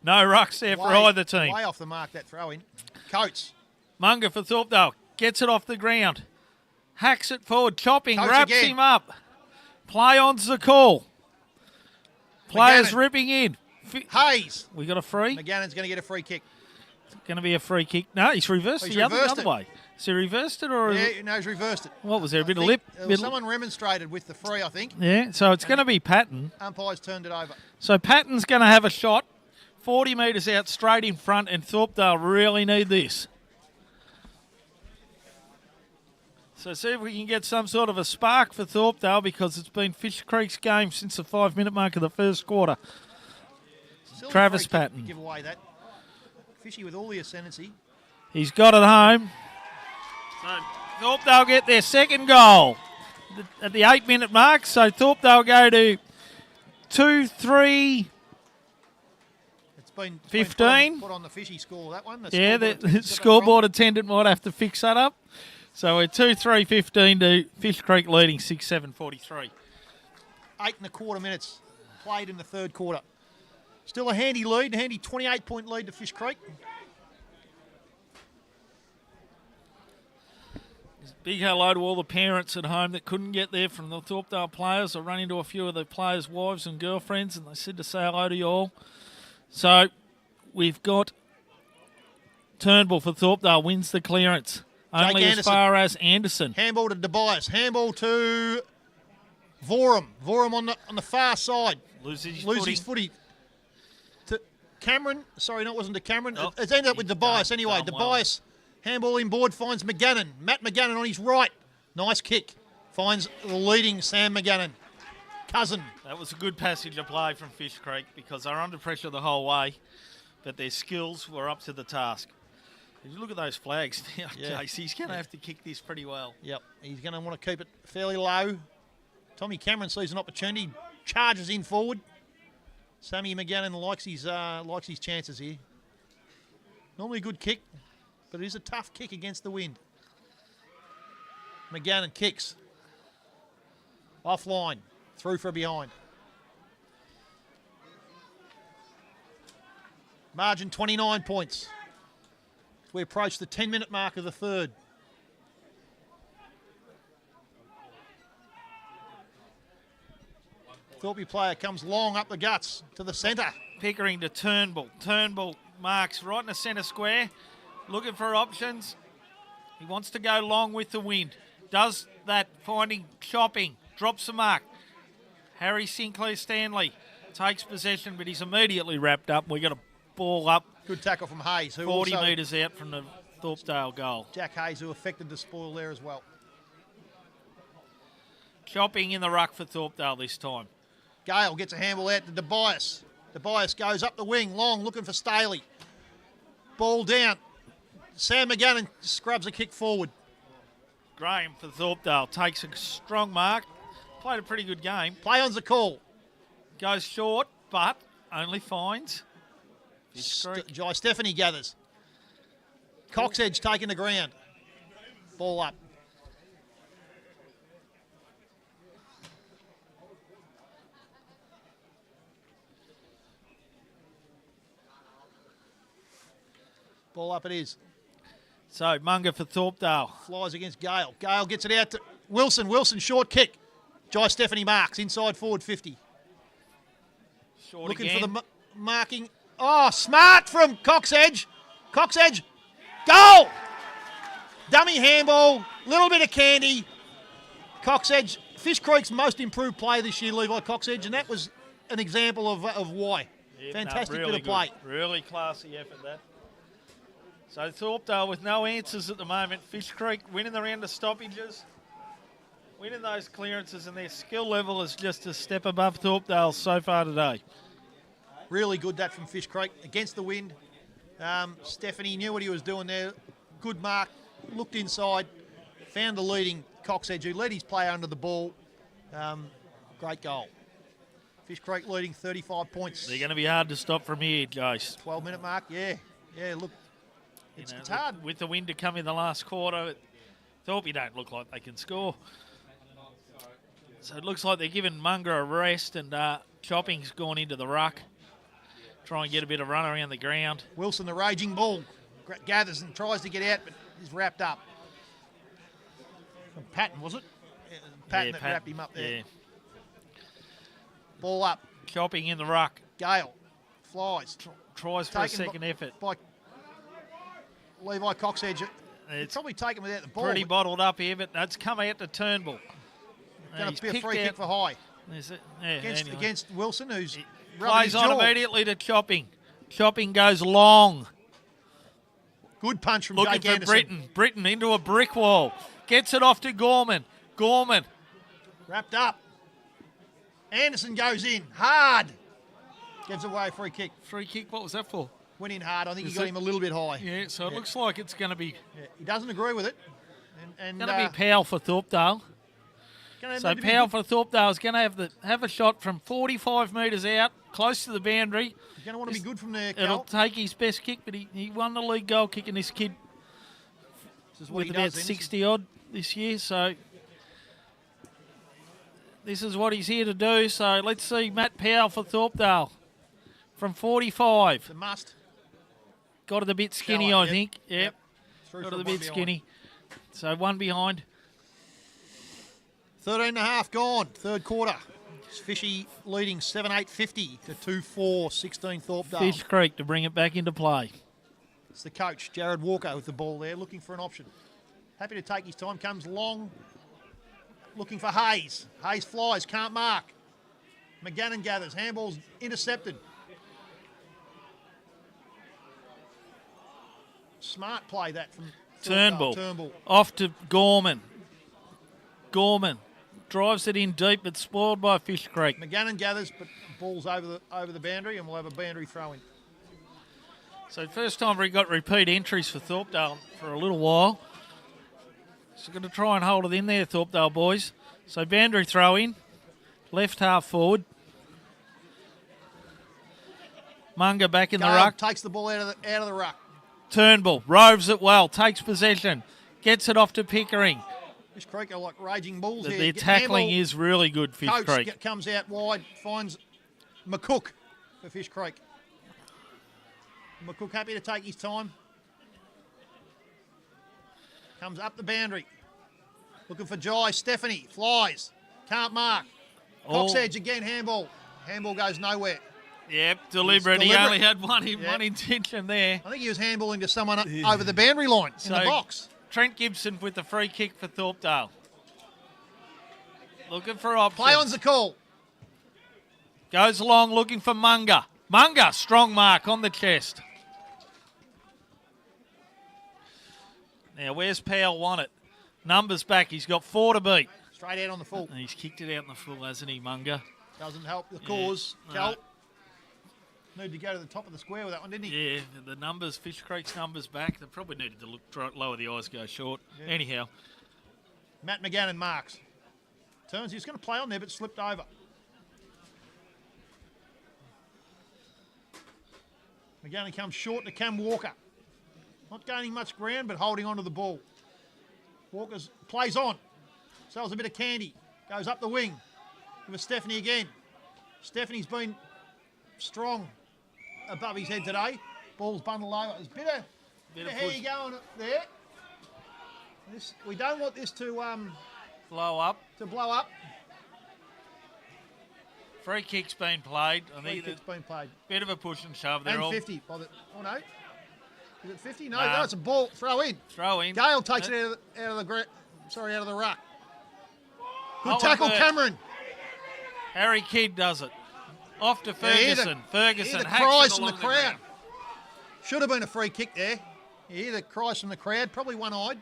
No rucks there for either team. Way off the mark, that throw in. Coates. Munger for Thorpdale. Gets it off the ground. Hacks it forward. Chopping. Coates Wraps again. him up. Play on's the call. Players McGannon. ripping in. Hayes. We got a free. McGannon's going to get a free kick. Going to be a free kick. No, he's reversed He's the other reversed it. way. Has he reversed it or? Yeah, no, he's reversed it. What was there? A bit of I lip? think, Bit someone remonstrated with the free, I think. yeah, so it's going to be Patton. Umpires turned it over. So Patton's going to have a shot. 40 metres out straight in front, and Thorpdale really need this. So see if we can get some sort of a spark for Thorpdale, because it's been Fish Creek's game since the 5-minute mark of the first quarter. Still a Travis free kick Patton. to give away that. Fishy with all the ascendancy. He's got it home. So Thorpdale get their second goal at the 8-minute mark. So Thorpdale go to 2-3. It's been 15. put on the Fishy score, that one. Yeah, scoreboard the attendant's got that scoreboard attendant might have to fix that up. So we're 2-3-15 to Fish Creek leading 6-7-43. wrong. 8.25 minutes played in the third quarter. Still a handy lead, a handy 28-point lead to Fish Creek. Big hello to all the parents at home that couldn't get there from the Thorpdale players. I run into a few of the players' wives and girlfriends, and they said to say hello to you all. So we've got Turnbull for Thorpdale, wins the clearance. Only as Anderson. far as Anderson. Handball to Tobias. Handball to Vorum. Vorum on the far side. Loses his footy. To Cameron. Sorry, no, it wasn't to Cameron. Oh, It's ended up with Tobias anyway. done well. Tobias, handball inboard, finds McGannon. Matt McGannon on his right. Nice kick. Finds the leading Sam McGannon. Cousin. That was a good passage of play from Fish Creek because they're under pressure the whole way, but their skills were up to the task. If you look at those flags now, Yeah. Jace, he's going to have to kick this pretty well. Yep, he's going to want to keep it fairly low. Tommy Cameron sees an opportunity, charges in forward. Sammy McGannon likes his chances here. Normally a good kick, but it is a tough kick against the wind. McGannon kicks. Offline, through for behind. Margin 29 points. We approach the 10-minute mark of the third. Thorpe player comes long up the guts to the centre. Pickering to Turnbull. Turnbull marks right in the centre square, looking for options. He wants to go long with the wind. Does that, finding Chopping. Drops the mark. Harry Sinclair Stanley takes possession, but he's immediately wrapped up. We got a ball up Good tackle from Hayes, who 40 also, metres out from the Thorpdale goal. Jack Hayes, who affected the spoil there as well. Chopping in the ruck for Thorpdale this time. Gale gets a handball out to Tobias. Tobias goes up the wing, long, looking for Staley. Ball down. Sam McGannon scrubs a kick forward. Graham for Thorpdale takes a strong mark. Played a pretty good game. Play on's the call. Goes short, but only finds Fish Creek. Jai Stephanie gathers. Coxedge taking the ground. Ball up. Ball up it is. So Munger for Thorpdale. Flies against Gale. Gale gets it out to Wilson. Wilson, short kick. Jai Stephanie marks inside forward 50. Short Looking again. for the marking. Oh, smart from Coxedge. Coxedge. Goal! Dummy handball. Little bit of candy. Coxedge. Fish Creek's most improved player this year, Levi Coxedge, and that was an example of why. Yep, Fantastic really bit of play. good. Really classy effort, that. So Thorpdale with no answers at the moment. Fish Creek winning the round of stoppages, winning those clearances, and their skill level is just a step above Thorpdale so far today. Really good that from Fish Creek against the wind. Stephanie knew what he was doing there. Good mark. Looked inside. Found the leading Coxedge, who led his player under the ball. Great goal. Fish Creek leading 35 points. They're going to be hard to stop from here, Jace. 12-minute mark. Yeah. Look, You know, it's hard. with the wind to come in the last quarter. Thorpe don't look like they can score. So it looks like they're giving Munger a rest, and Chopping's gone into the ruck. Try and get a bit of run around the ground. Wilson, the raging bull, gathers and tries to get out, but is wrapped up. From Patton, was it? Yeah, Patton that wrapped him up there. Yeah. Ball up. Chopping in the ruck. Gale flies. Tries for a Taken second effort. By Levi Coxedge. It's Probably taken without the ball. pretty bottled up here, but that's come out to Turnbull. Going to be a free kick for High. Anyway. Against Wilson, who's rubbing Plays his on jaw. immediately to Chopping. Chopping goes long. Good punch from Looking Jake for Anderson. Britton. Britton into a brick wall. Gets it off to Gorman. Gorman. Wrapped up. Anderson goes in. Hard. Gives away a free kick. Free kick, what was that for? Went in hard. I think Is he got it- him a little bit high. Yeah, so it looks like it's going to be He doesn't agree with it. And going to be Powell for Thorpdale. So Powell for Thorpdale is going to have a shot from 45 metres out, close to the boundary. He's going to want to be good from there, It'll Cal. take his best kick, but he won the league goal kicking this kid This is what with he about does, then. 60 odd this year. So this is what he's here to do. So let's see Matt Powell for Thorpdale from 45. It's a must. Got it a bit skinny, Shallow, I yep. think. Yep. Yep. Through Got from it a one bit behind. skinny. So one behind. 13 and a half gone. Third quarter. It's Fishy leading 7-8-50 to 2-4-16 Thorpdale. Fish Creek to bring it back into play. It's the coach, Jared Walker, with the ball there, looking for an option. happy to take his time, comes long, looking for Hayes. Hayes flies, can't mark. McGannon gathers, handball's intercepted. Smart play that from Turnbull. Off to Gorman. Gorman drives it in deep, but spoiled by Fish Creek. McGannon gathers, but ball's over the boundary, and we'll have a boundary throw in. So first time we got repeat entries for Thorpdale for a little while. So going to try and hold it in there, Thorpdale boys. So boundary throw in, left half forward. Munga back in the ruck. Takes the ball out of the ruck. Turnbull roves it well, takes possession, gets it off to Pickering. Fish Creek are like raging bulls here. Their tackling is really good, Fish Creek. Comes out wide, finds McCook for Fish Creek. McCook happy to take his time. Comes up the boundary. Looking for Jai. Stephanie flies. Can't mark. Cox edge again, handball. Handball goes nowhere. Yep, deliberate. He only had one intention there. I think he was handballing to someone over the boundary line in the box. Trent Gibson with the free kick for Thorpdale. Looking for options. Play on's the call. Goes along looking for Munga. Munga, strong mark on the chest. Now, where's Powell won it? Numbers back. He's got 4 to beat. Straight out on the full. And he's kicked it out in the full, hasn't he, Munga? Doesn't help the cause. Cal needed to go to the top of the square with that one, didn't he? Yeah, the numbers, Fish Creek's numbers back. They probably needed to lower the eyes, go short. Yeah. Anyhow. Matt McGannon marks. Turns, he was going to play on there, but slipped over. McGannon comes short to Cam Walker. Not gaining much ground, but holding on to the ball. Walker's plays on. Sells a bit of candy. Goes up the wing. With Stephanie again. Stephanie's been strong above his head today. Ball's bundled over. There's a bit of hair going there. We don't want this to blow up. Free kick's been played. Bit of a push and shove. They're all 50. No. Is it 50? No, no, it's a ball. Throw in. Gale takes it out of the ruck. Good tackle, Cameron. Harry Kidd does it. Off to Ferguson. Ferguson hear the cries from the crowd. Should have been a free kick there. You hear the cries from the crowd. Probably one-eyed,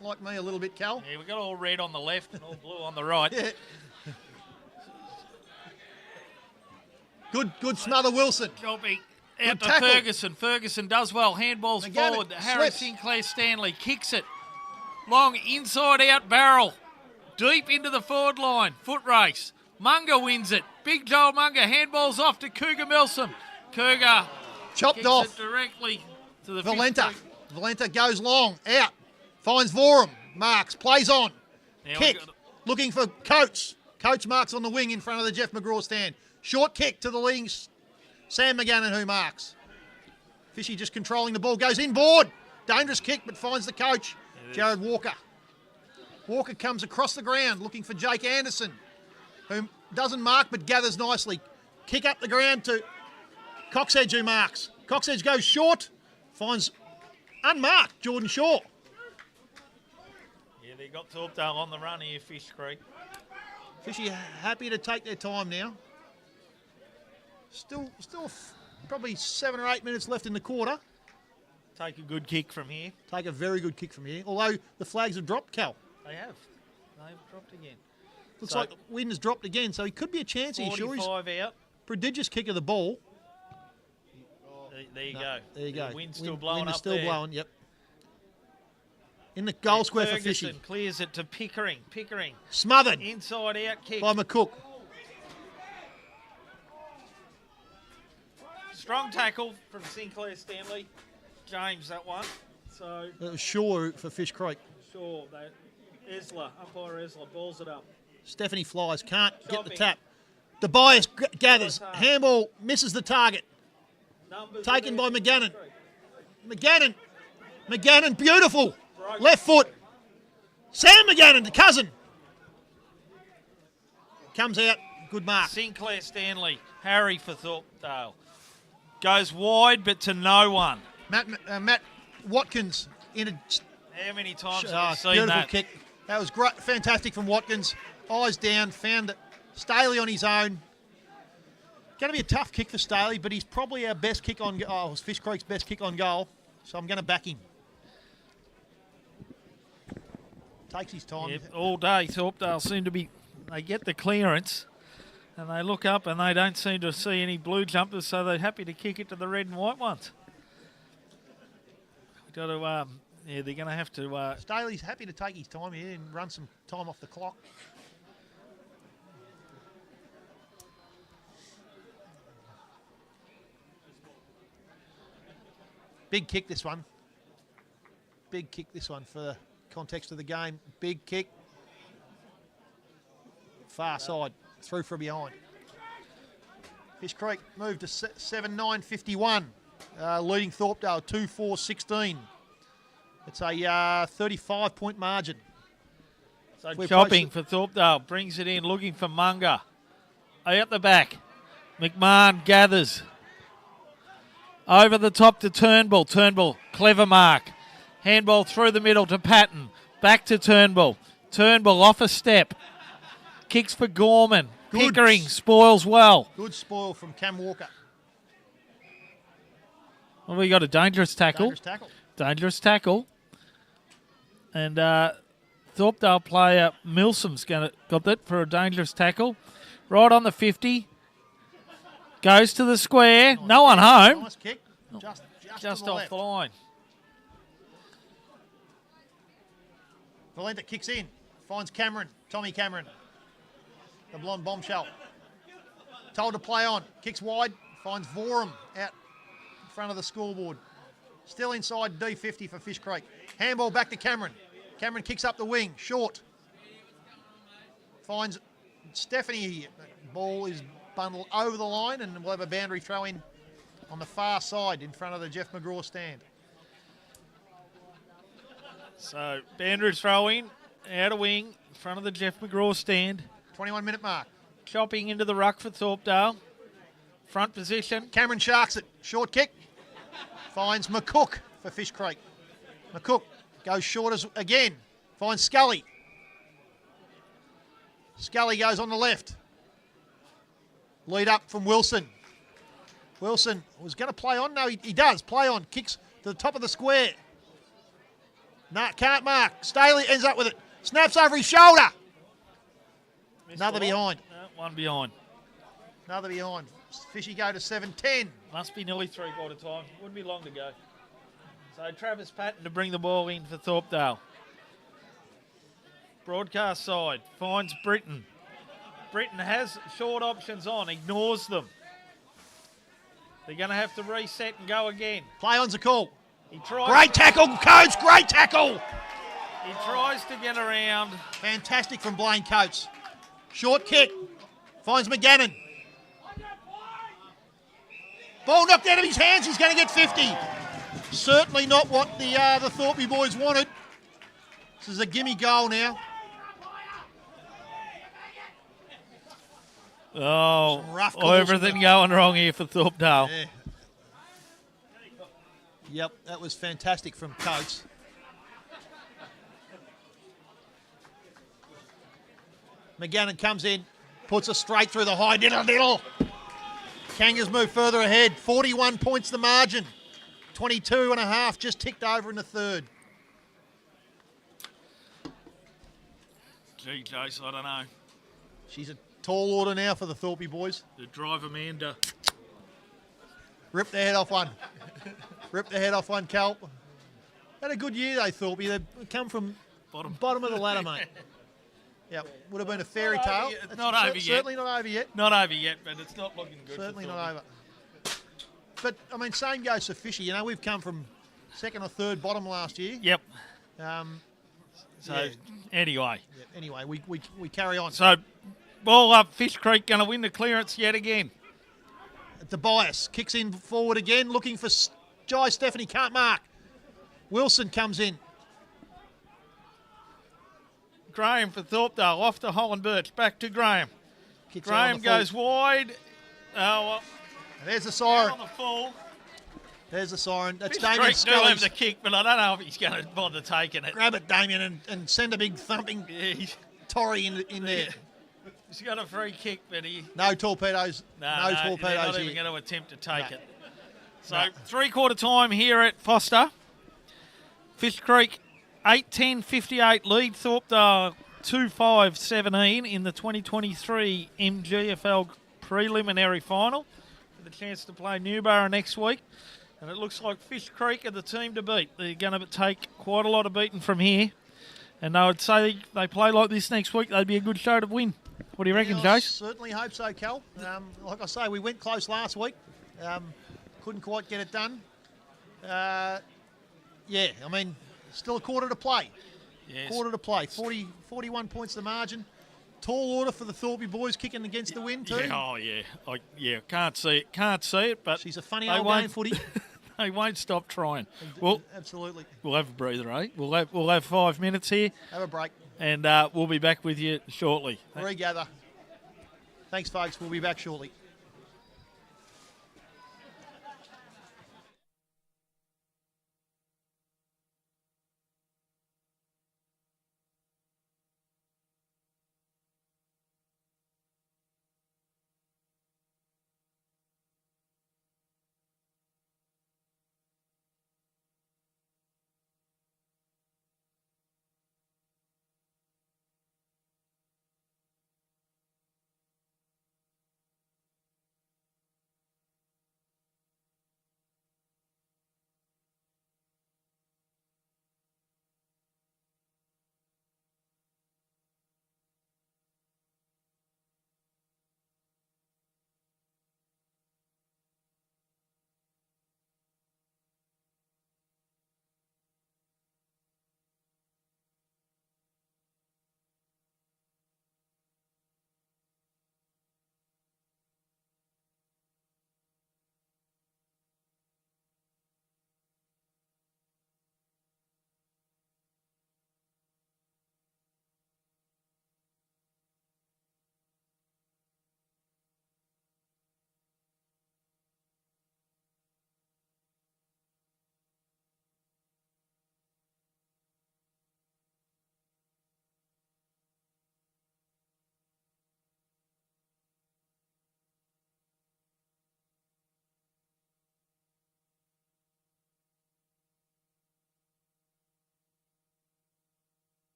like me a little bit, Cal. Yeah, we got all red on the left and all blue on the right. Yeah. Good smother, Wilson. Jobbing. Out to Ferguson. Ferguson does well. Handballs forward. Harry Sinclair Stanley kicks it. Long inside out barrel. Deep into the forward line. Foot race. Munga wins it. Big Joel Munga handballs off to Cougar Milsom. Cougar chopped off it directly to the Valenta. Valenta goes long. Out. Finds Vorum. Marks. Plays on. Now kick. Looking for Coates. Coates marks on the wing in front of the Jeff McGraw stand. Short kick to the leading Sam McGannon who marks. Fishy just controlling the ball. Goes inboard. Dangerous kick but finds the coach. Jared Walker. Walker comes across the ground looking for Jake Anderson, who doesn't mark but gathers nicely. Kick up the ground to Coxedge who marks. Coxedge goes short. Finds unmarked Jordan Shaw. Yeah, they got Thorpdale on the run here, Fish Creek. Fishy happy to take their time now. Still probably 7 or 8 minutes left in the quarter. Take a good kick from here. Take a very good kick from here. Although the flags have dropped, Cal. They have. They've dropped again. Looks like the wind has dropped again, so he could be a chance here. 45 out. Prodigious kick of the ball. There you go. There you go. The wind's still blowing up still there. Blowing, yep. In the goal square for Fishy. Ferguson clears it to Pickering. Pickering. Smothered. Inside out kick. By McCook. Strong tackle from Sinclair Stanley. James, that one. So it was Shaw for Fish Creek. Shaw. Umpire Esler balls it up. Stephanie flies. Can't get the tap. Tobias gathers. Handball misses the target. Taken by McGannon. McGannon, beautiful. Left foot. Sam McGannon, the cousin. Comes out. Good mark. Sinclair Stanley. Harry for Thorpdale. Goes wide, but to no one. Matt Watkins How many times Oh, have you seen beautiful that? kick. That was great, fantastic from Watkins. Eyes down, found Staley on his own. Going to be a tough kick for Staley, but he's probably our best kick on goal. Oh, it was Fish Creek's best kick on goal, so I'm going to back him. Takes his time. Yep, all day, Thorpdale seem to be, they get the clearance and they look up and they don't seem to see any blue jumpers, so they're happy to kick it to the red and white ones. Got to, yeah, they're going to have to. Staley's happy to take his time here and run some time off the clock. Big kick this one. Big kick this one for the context of the game. Big kick. Far side. Through from behind. Fish Creek moved to 7-9-51. Leading Thorpdale 2-4-16. It's a 35-point margin. So chopping for Thorpdale. Brings it in looking for Munger. Out the back. McMahon gathers. Over the top to Turnbull. Turnbull, clever mark. Handball through the middle to Patton. Back to Turnbull. Turnbull off a step. Kicks for Gorman. Good. Pickering spoils well. Good spoil from Cam Walker. Well, we got a dangerous tackle. Dangerous tackle. Dangerous tackle. And Thorpdale player Milsom's got that for a dangerous tackle. Right on the 50. Goes to the square. Nice no one kick. home. Nice kick. Just Just off the line. Valenta kicks in. Finds Cameron. Tommy Cameron. The blonde bombshell. Told to play on. Kicks wide. Finds Vorum out in front of the scoreboard. Still inside D50 for Fish Creek. Handball back to Cameron. Cameron kicks up the wing. Short. Finds Stephanie. Ball is bundled over the line and we'll have a boundary throw in on the far side in front of the Jeff McGraw stand. So, boundary throw in. Out of wing. In front of the Jeff McGraw stand. 21-minute mark. Chopping into the ruck for Thorpdale. Front position. Cameron sharks it. Short kick. Finds McCook for Fish Creek. McCook goes short again. Finds Scully. Scully goes on the left. Lead up from Wilson. Wilson was going to play on. No, he does. Play on. Kicks to the top of the square. No, can't mark. Staley ends up with it. Snaps over his shoulder. Another behind. No, one behind. Another behind. Fishy go to 7-10. Must be nearly three-quarter time. Wouldn't be long to go. So Travis Patton to bring the ball in for Thorpdale. Broadcast side finds Britton. Britton has short options on, ignores them. They're going to have to reset and go again. Play on's a call. He tries. Great tackle, Coates. Great tackle. He tries to get around. Fantastic from Blaine Coates. Short kick. Finds McGannon. Ball knocked out of his hands. He's going to get 50. Certainly not what the Thorpe boys wanted. This is a gimme goal now. Oh, rough calls everything going wrong here for Thorpdale. Yeah. Yep, that was fantastic from Coates. McGannon comes in, puts us straight through the high diddle. Kangas move further ahead. 41 points the margin. 22 and a half just ticked over in the third. Gee, Jace, I don't know. She's a tall order now for the Thorpe boys. The drive Amanda. Rip their head off one. Rip their head off one, Cal. Had a good year, they Thorpe. They come from bottom of the ladder, mate. Yeah, would have been a fairy tale. It's not over yet. Certainly not over yet. Not over yet, but it's not looking good. Certainly not over. But, I mean, same goes for Fishy. You know, we've come from second or third bottom last year. Yep. So, anyway. Yeah, anyway, we carry on. So, ball up. Fish Creek going to win the clearance yet again. Tobias kicks in forward again, looking for Jai Stephanie, can't mark. Wilson comes in. Graham for Thorpdale, off to Holland Birch, back to Graham. Kicks Graham goes wide. Oh, well. And there's the siren. On the full. There's the siren. That's Fish Damien Creek do have Scully's. the kick, but I don't know if he's going to bother taking it. Grab it, Damien, and send a big thumping Yeah, Torrey in there. he's got a free kick, but he... No torpedoes. No, torpedoes they're not here. even going to attempt to take No. it. So, No. three-quarter time here at Foster. Fish Creek 8-10-58 lead. Thorpdale 2-5-17 in the 2023 MGFL preliminary final. With a chance to play Newborough next week. And it looks like Fish Creek are the team to beat. They're going to take quite a lot of beating from here. And I would say they play like this next week, they'd be a good show to win. What do you reckon, Yeah, I Jace? certainly hope so, Cal. Like I say, we went close last week. Couldn't quite get it done. Yeah, I mean, still a quarter to play. Yes. Quarter to play. 41 points the margin. Tall order for the Thorpey boys kicking against the wind too. Yeah, can't see it, but She's a funny they old won't- game footy. They won't stop trying. Well, Absolutely. we'll have a breather, eh? We'll have 5 minutes here, Have a break. and we'll be back with you shortly. Regather. Thanks, folks. We'll be back shortly.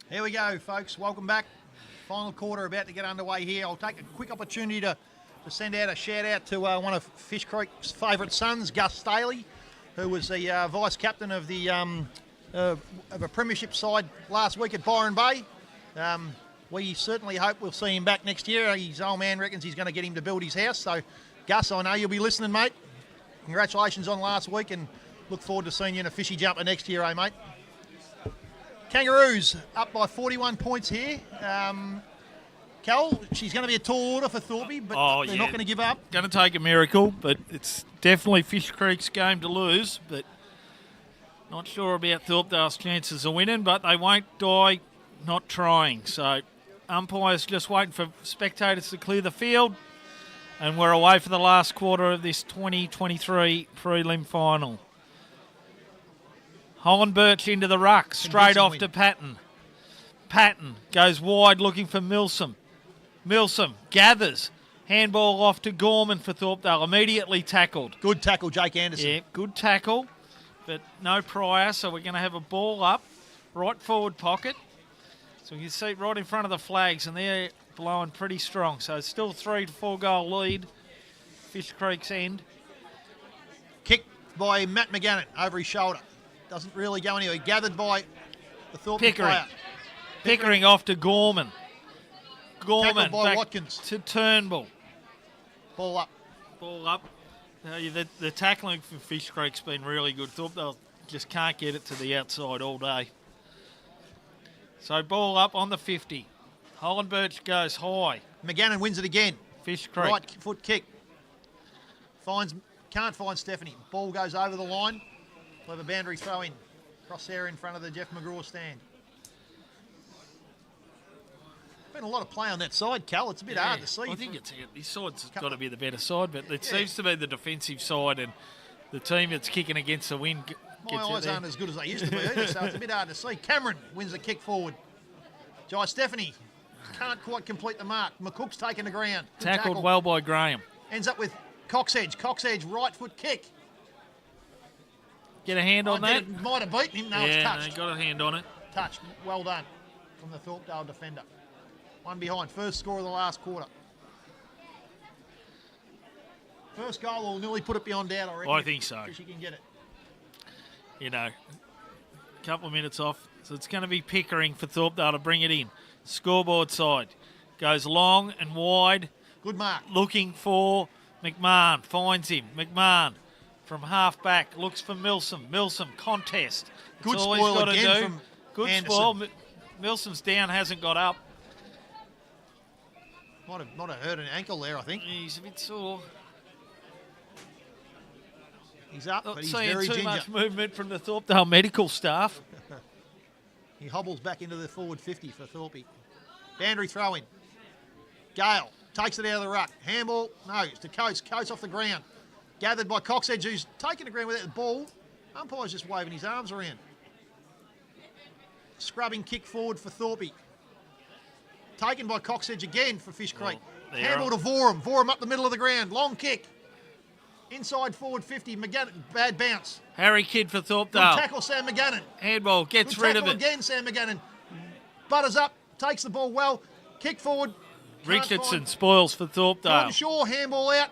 Here we go, folks. Welcome back. Final quarter about to get underway here. I'll take a quick opportunity to send out a shout out to one of Fish Creek's favourite sons, Gus Staley, who was the vice captain of the of a premiership side last week at Byron Bay. We certainly hope we'll see him back next year. His old man reckons he's going to get him to build his house. So, Gus, I know you'll be listening, mate. Congratulations on last week, and look forward to seeing you in a fishy jumper next year, mate? Kangaroos up by 41 points here. Cal, she's going to be a tall order for Thorpey, but they're not going to give up. Going to take a miracle, but it's definitely Fish Creek's game to lose. But not sure about Thorpdale's chances of winning, but they won't die not trying. So umpires just waiting for spectators to clear the field, and we're away for the last quarter of this 2023 prelim final. Holland Birch into the ruck, straight off to Patton. Patton goes wide looking for Milsom. Milsom gathers. Handball off to Gorman for Thorpdale. Immediately tackled. Good tackle, Jake Anderson. Yeah, good tackle, but no prior, so we're going to have a ball up, right forward pocket. So you can see it right in front of the flags, and they're blowing pretty strong. So it's still 3 to 4 goal lead, Fish Creek's end. Kick by Matt McGannon over his shoulder. Doesn't really go anywhere. Gathered by the Thorpey Pickering. player. Pickering off to Gorman. Gorman Tackled by back Watkins. to Turnbull. Ball up. Ball up. The tackling for Fish Creek's been really good. Thorpdale just can't get it to the outside all day. So ball up on the 50. Holland Birch goes high. McGannon wins it again. Fish Creek. Right foot kick. Can't find Stephanie. Ball goes over the line. We'll have a boundary throw in. Cross there in front of the Jeff McGraw stand. Been a lot of play on that side, Cal. It's a bit hard to see. I think this side's got to be the better side, but it seems to be the defensive side, and the team that's kicking against the wind gets My eyes aren't as good as they used to be either, so it's a bit hard to see. Cameron wins the kick forward. Jai Stephanie can't quite complete the mark. McCook's taken the ground. Good tackled tackle. well by Graham. Ends up with Coxedge. Coxedge right foot kick. Get a hand on that? Might have beaten him. No, it's touched. Got a hand on it. Touched. Well done from the Thorpdale defender. One behind. First score of the last quarter. First goal will nearly put it beyond doubt, I reckon. I think so. If she can get it. You know, a couple of minutes off. So it's going to be Pickering for Thorpdale to bring it in. Scoreboard side. Goes long and wide. Good mark. Looking for McMahon. Finds him. McMahon from half back. Looks for Milsom. Milsom contest. Good That's all he's spoil got to again do. from Good Anderson. spoil. Milsom's down, hasn't got up. Might have hurt an ankle there, I think. He's a bit sore. He's up, Not but he's seeing very too ginger. much movement from the Thorpdale medical staff. He hobbles back into the forward 50 for Thorpey. Boundary throw in. Gale takes it out of the ruck. Handball, no, it's to Coates. Coates off the ground. Gathered by Coxedge, who's taking the ground without the ball. Umpire's just waving his arms around. Scrubbing kick forward for Thorpey. Taken by Coxedge again for Fish Creek. Well, Handball to Vorum. Vorum up the middle of the ground. Long kick. Inside forward 50. McGannon, bad bounce. Harry Kidd for Good Thorpdale. tackle, Sam McGannon. Handball gets Good rid of tackle it. again, Sam McGannon. Butters up, takes the ball well. Kick forward. Can't Richardson find spoils for Thorpdale. Gordon Shaw, handball out.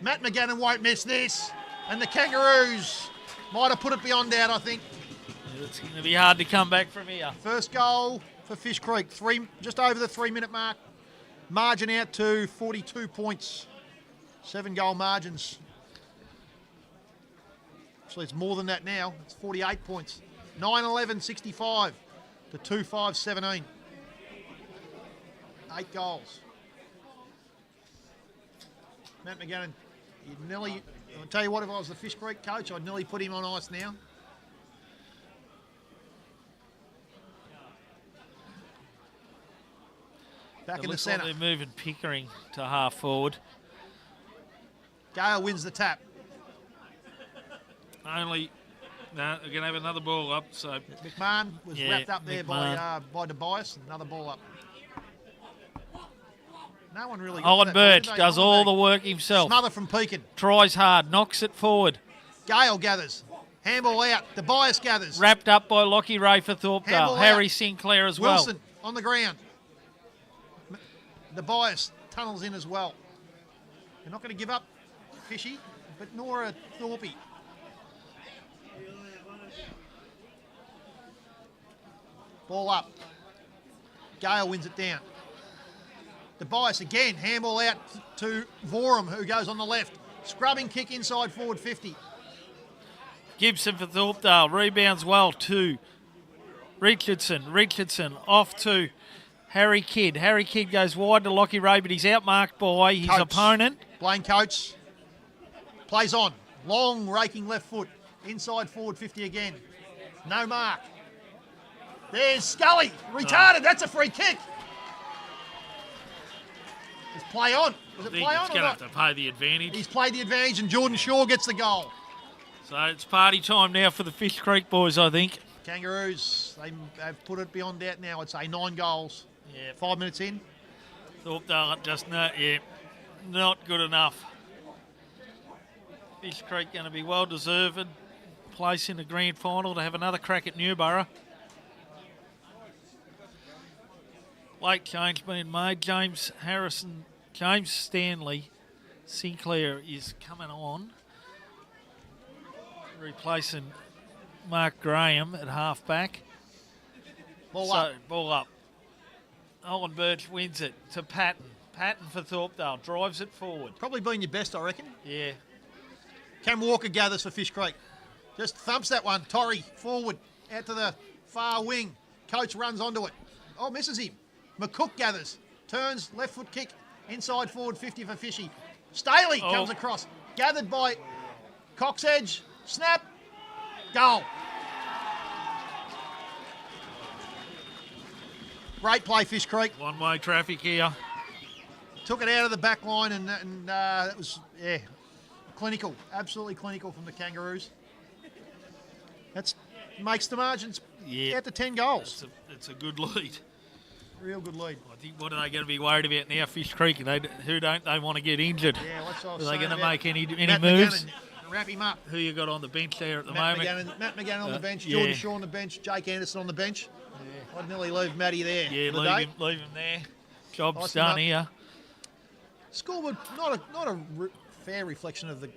Matt McGannon won't miss this. And the Kangaroos might have put it beyond doubt, I think. It's going to be hard to come back from here. First goal for Fish Creek. Just over the 3-minute mark. Margin out to 42 points. 7-goal margins. Actually, it's more than that now. It's 48 points. 9-11-65 to 2-5-17. 8 goals. Matt McGannon, I'll tell you what, if I was the Fish Creek coach, I'd nearly put him on ice now. Back in the Looks like centre. they're moving Pickering to half forward. Gale wins the tap. No, they're going to have another ball up. So McMahon was Yeah, wrapped up there McMahon. by Tobias. Another ball up. No one really got Holland that ball, did Birch they? does all the work himself. Smother from Pekin. Tries hard, knocks it forward. Gale gathers. Handball out. Tobias gathers. Wrapped up by Lockie Ray for Thorpdale. Handball Harry out. Sinclair as Wilson well. on the ground. Tobias tunnels in as well. They're not going to give up, Fishy, but nor a Thorpey. Ball up. Gale wins it down. Tobias again, handball out to Vorum, who goes on the left. Scrubbing kick inside forward 50. Gibson for Thorpdale, rebounds well to Richardson. Richardson off to Harry Kidd. Harry Kidd goes wide to Lockie Ray, but he's outmarked by his Coates. opponent. Blaine Coates plays on. Long raking left foot. Inside forward 50 again. No mark. There's Scully. Retarded. That's a free kick. Is play on. Was I it think play it's on or going to not? have to pay the advantage. He's played the advantage and Jordan Shaw gets the goal. So it's party time now for the Fish Creek boys, I think. Kangaroos, they have put it beyond doubt now. I'd say 9 goals. Yeah. 5 minutes in. Thorpdale just not good enough. Fish Creek going to be well deserved place in the grand final to have another crack at Newborough. Late change being made. James Harrison, James Stanley Sinclair is coming on, replacing Mark Graham at half back. Ball up. Ball up. Owen Birch wins it to Patton. Patton for Thorpdale, drives it forward. Probably been your best, I reckon. Yeah. Cam Walker gathers for Fish Creek. Just thumps that one. Torrey forward out to the far wing. Coates runs onto it. Oh, misses him. McCook gathers. Turns, left foot kick. Inside forward 50 for Fishy. Staley comes across. Gathered by Coxedge. Snap. Goal. Great play, Fish Creek. One-way traffic here. Took it out of the back line and that was, clinical. Absolutely clinical from the Kangaroos. That makes the margins out to 10 goals. It's a good lead. Real good lead. I think what are they going to be worried about now, Fish Creek? Who don't they want to get injured? Yeah, what's Are they going to make any Matt moves? McGannon, wrap him up. Who you got on the bench there at the Matt moment? McGannon on the bench, yeah. Jordan Shaw on the bench, Jake Anderson on the bench. Yeah. I'd nearly leave Matty there. Yeah, for the day. leave him there. Job's Ice him done up. here. Scoreboard, not a fair reflection of the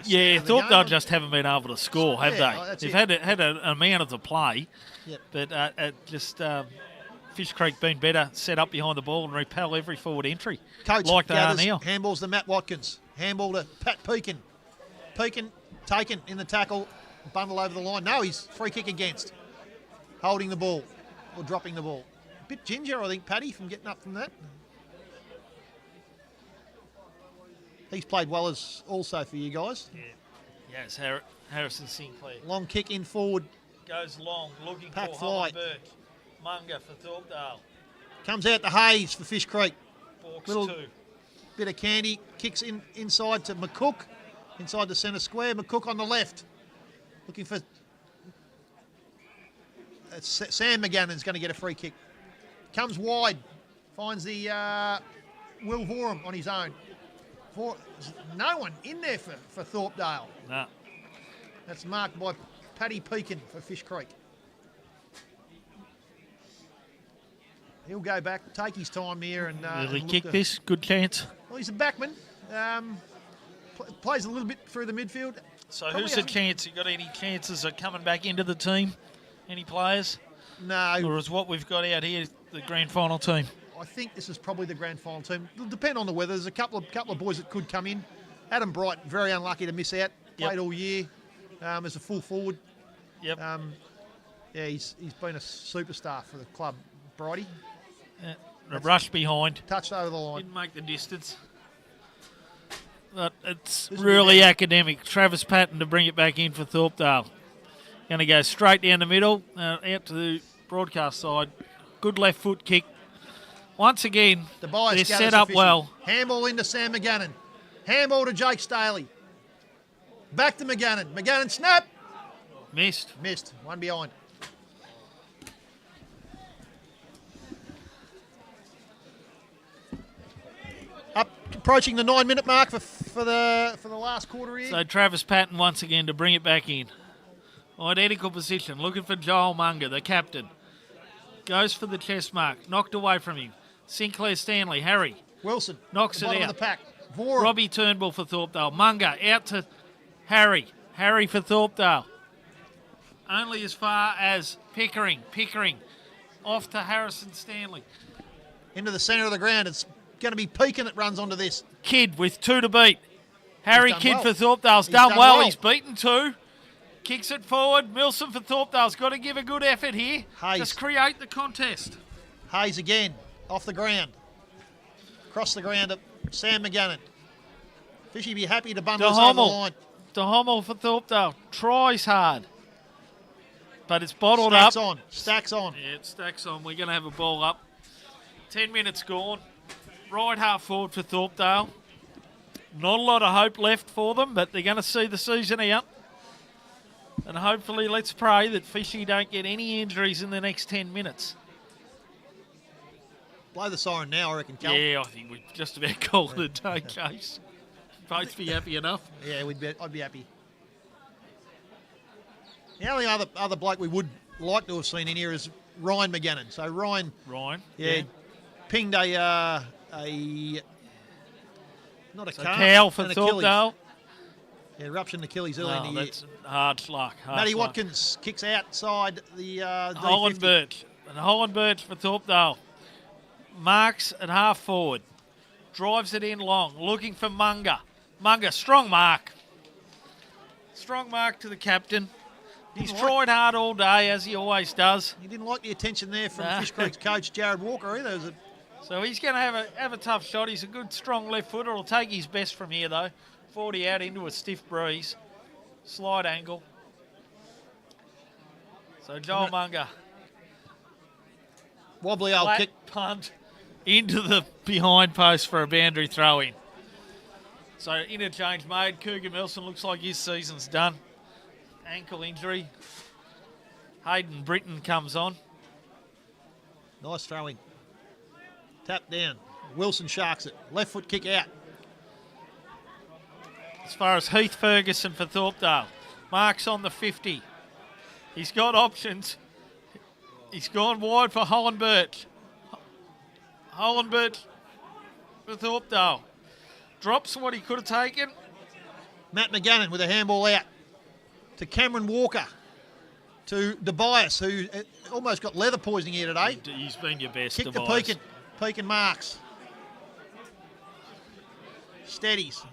Yeah, of the thought they game. just haven't been able to score, have Yeah, they? that's They've it. had an amount of the play, Yep. but Fish Creek been better set up behind the ball and repel every forward entry, Coach like they are gathers, now. handballs to Matt Watkins. Handball to Pat Peakin. Peakin taken in the tackle, bundle over the line. No, he's free kick against. Holding the ball or dropping the ball. A bit ginger, I think, Paddy, from getting up from that. He's played well as also for you guys. Yeah. Yes, Harrison Sinclair. Long kick in forward. Goes long, looking Pack for flight. Holland Birch. Munger for Thorpdale. Comes out to Hayes for Fish Creek. Borks Little- 2. Bit of candy. Kicks inside to McCook. Inside the centre square. McCook on the left. Looking for... Sam McGannon's going to get a free kick. Comes wide. Finds the Will Vorum on his own. No one in there for Thorpdale. Nah. That's marked by Paddy Peakin for Fish Creek. He'll go back, take his time here and... Will he and kick look to- this? Good chance. Well, he's a backman. Plays a little bit through the midfield. So Probably who's the hasn't- chance? You got any chances of coming back into the team? Any players? No, Or is what we've got out here the grand final team? I think this is probably the grand final team. It'll depend on the weather. There's a couple of boys that could come in. Adam Bright, very unlucky to miss out. Played Yep. all year as a full forward. Yep. He's been a superstar for the club, Brighty. A rush behind. Touched over the line. Didn't make the distance. But it's This will really be- academic. Travis Patton to bring it back in for Thorpdale. Going to go straight down the middle, out to the broadcast side. Good left foot kick. Once again, Tobias they're gathers set up sufficient. well. Handball into Sam McGannon. Handball to Jake Staley. Back to McGannon. McGannon snap. Missed. Missed. One behind. Up approaching the 9-minute mark for the last quarter here. So Travis Patton once again to bring it back in. Identical position, looking for Joel Munger, the captain. Goes for the chest mark, knocked away from him. Sinclair Stanley, Harry, Wilson knocks the it bottom out. of the pack. Vorum. Robbie Turnbull for Thorpdale. Munger out to Harry. Harry for Thorpdale. Only as far as Pickering. Pickering off to Harrison Stanley. Into the centre of the ground. It's going to be Pekin that runs onto this. Kidd with 2 to beat. Harry done Kidd well. for Thorpdale's He's done done well. well. He's beaten 2. Kicks it forward. Milson for Thorpdale's got to give a good effort here. Hayes. Just create the contest. Hayes again, off the ground. Across the ground at Sam McGannon. Fishy be happy to bundle this over the line. De Hommel for Thorpdale. Tries hard. But it's bottled Stacks up. on. Stacks on. Yeah, it stacks on. We're going to have a ball up. 10 minutes gone. Right half forward for Thorpdale. Not a lot of hope left for them, but they're going to see the season out. And hopefully, let's pray that Fishy don't get any injuries in the next 10 minutes. Blow the siren now, I reckon, Cal. Yeah, I think we just about called it a day, Case. Both be happy enough. Yeah, I'd be happy. The only other bloke we would like to have seen in here is Ryan McGannon. So Ryan, yeah. pinged not a So calf, Powell for an Achilles. Thorpdale. Yeah, ruptured Achilles early in the year. That's hard luck. Matty Watkins kicks outside the Holland D50. Birch. And Holland Birch for Thorpdale. Marks at half forward. Drives it in long. Looking for Munga. Munga, strong mark. Strong mark to the captain. He's tried hard all day, as he always does. He didn't like the attention there from No. Fish Creek's coach, Jared Walker, either. It was So he's going to have a tough shot. He's a good, strong left footer. He'll take his best from here, though. 40 out into a stiff breeze. Slide angle. So Joel Munga. wobbly old Flat kick. punt into the behind post for a boundary throw in. So interchange made. Cougar Milson looks like his season's done. Ankle injury. Hayden Britton comes on. Nice throwing. Tap down. Wilson sharks it. Left foot kick out. As far as Heath Ferguson for Thorpdale. Marks on the 50. He's got options. He's gone wide for Holland Birch. Holland Birch for Thorpdale. Drops what he could have taken. Matt McGannon with a handball out to Cameron Walker, to Tobias, who almost got leather poisoning here today. He's been your best, Kick to Tobias. Pekin. Pekin marks. Steadies.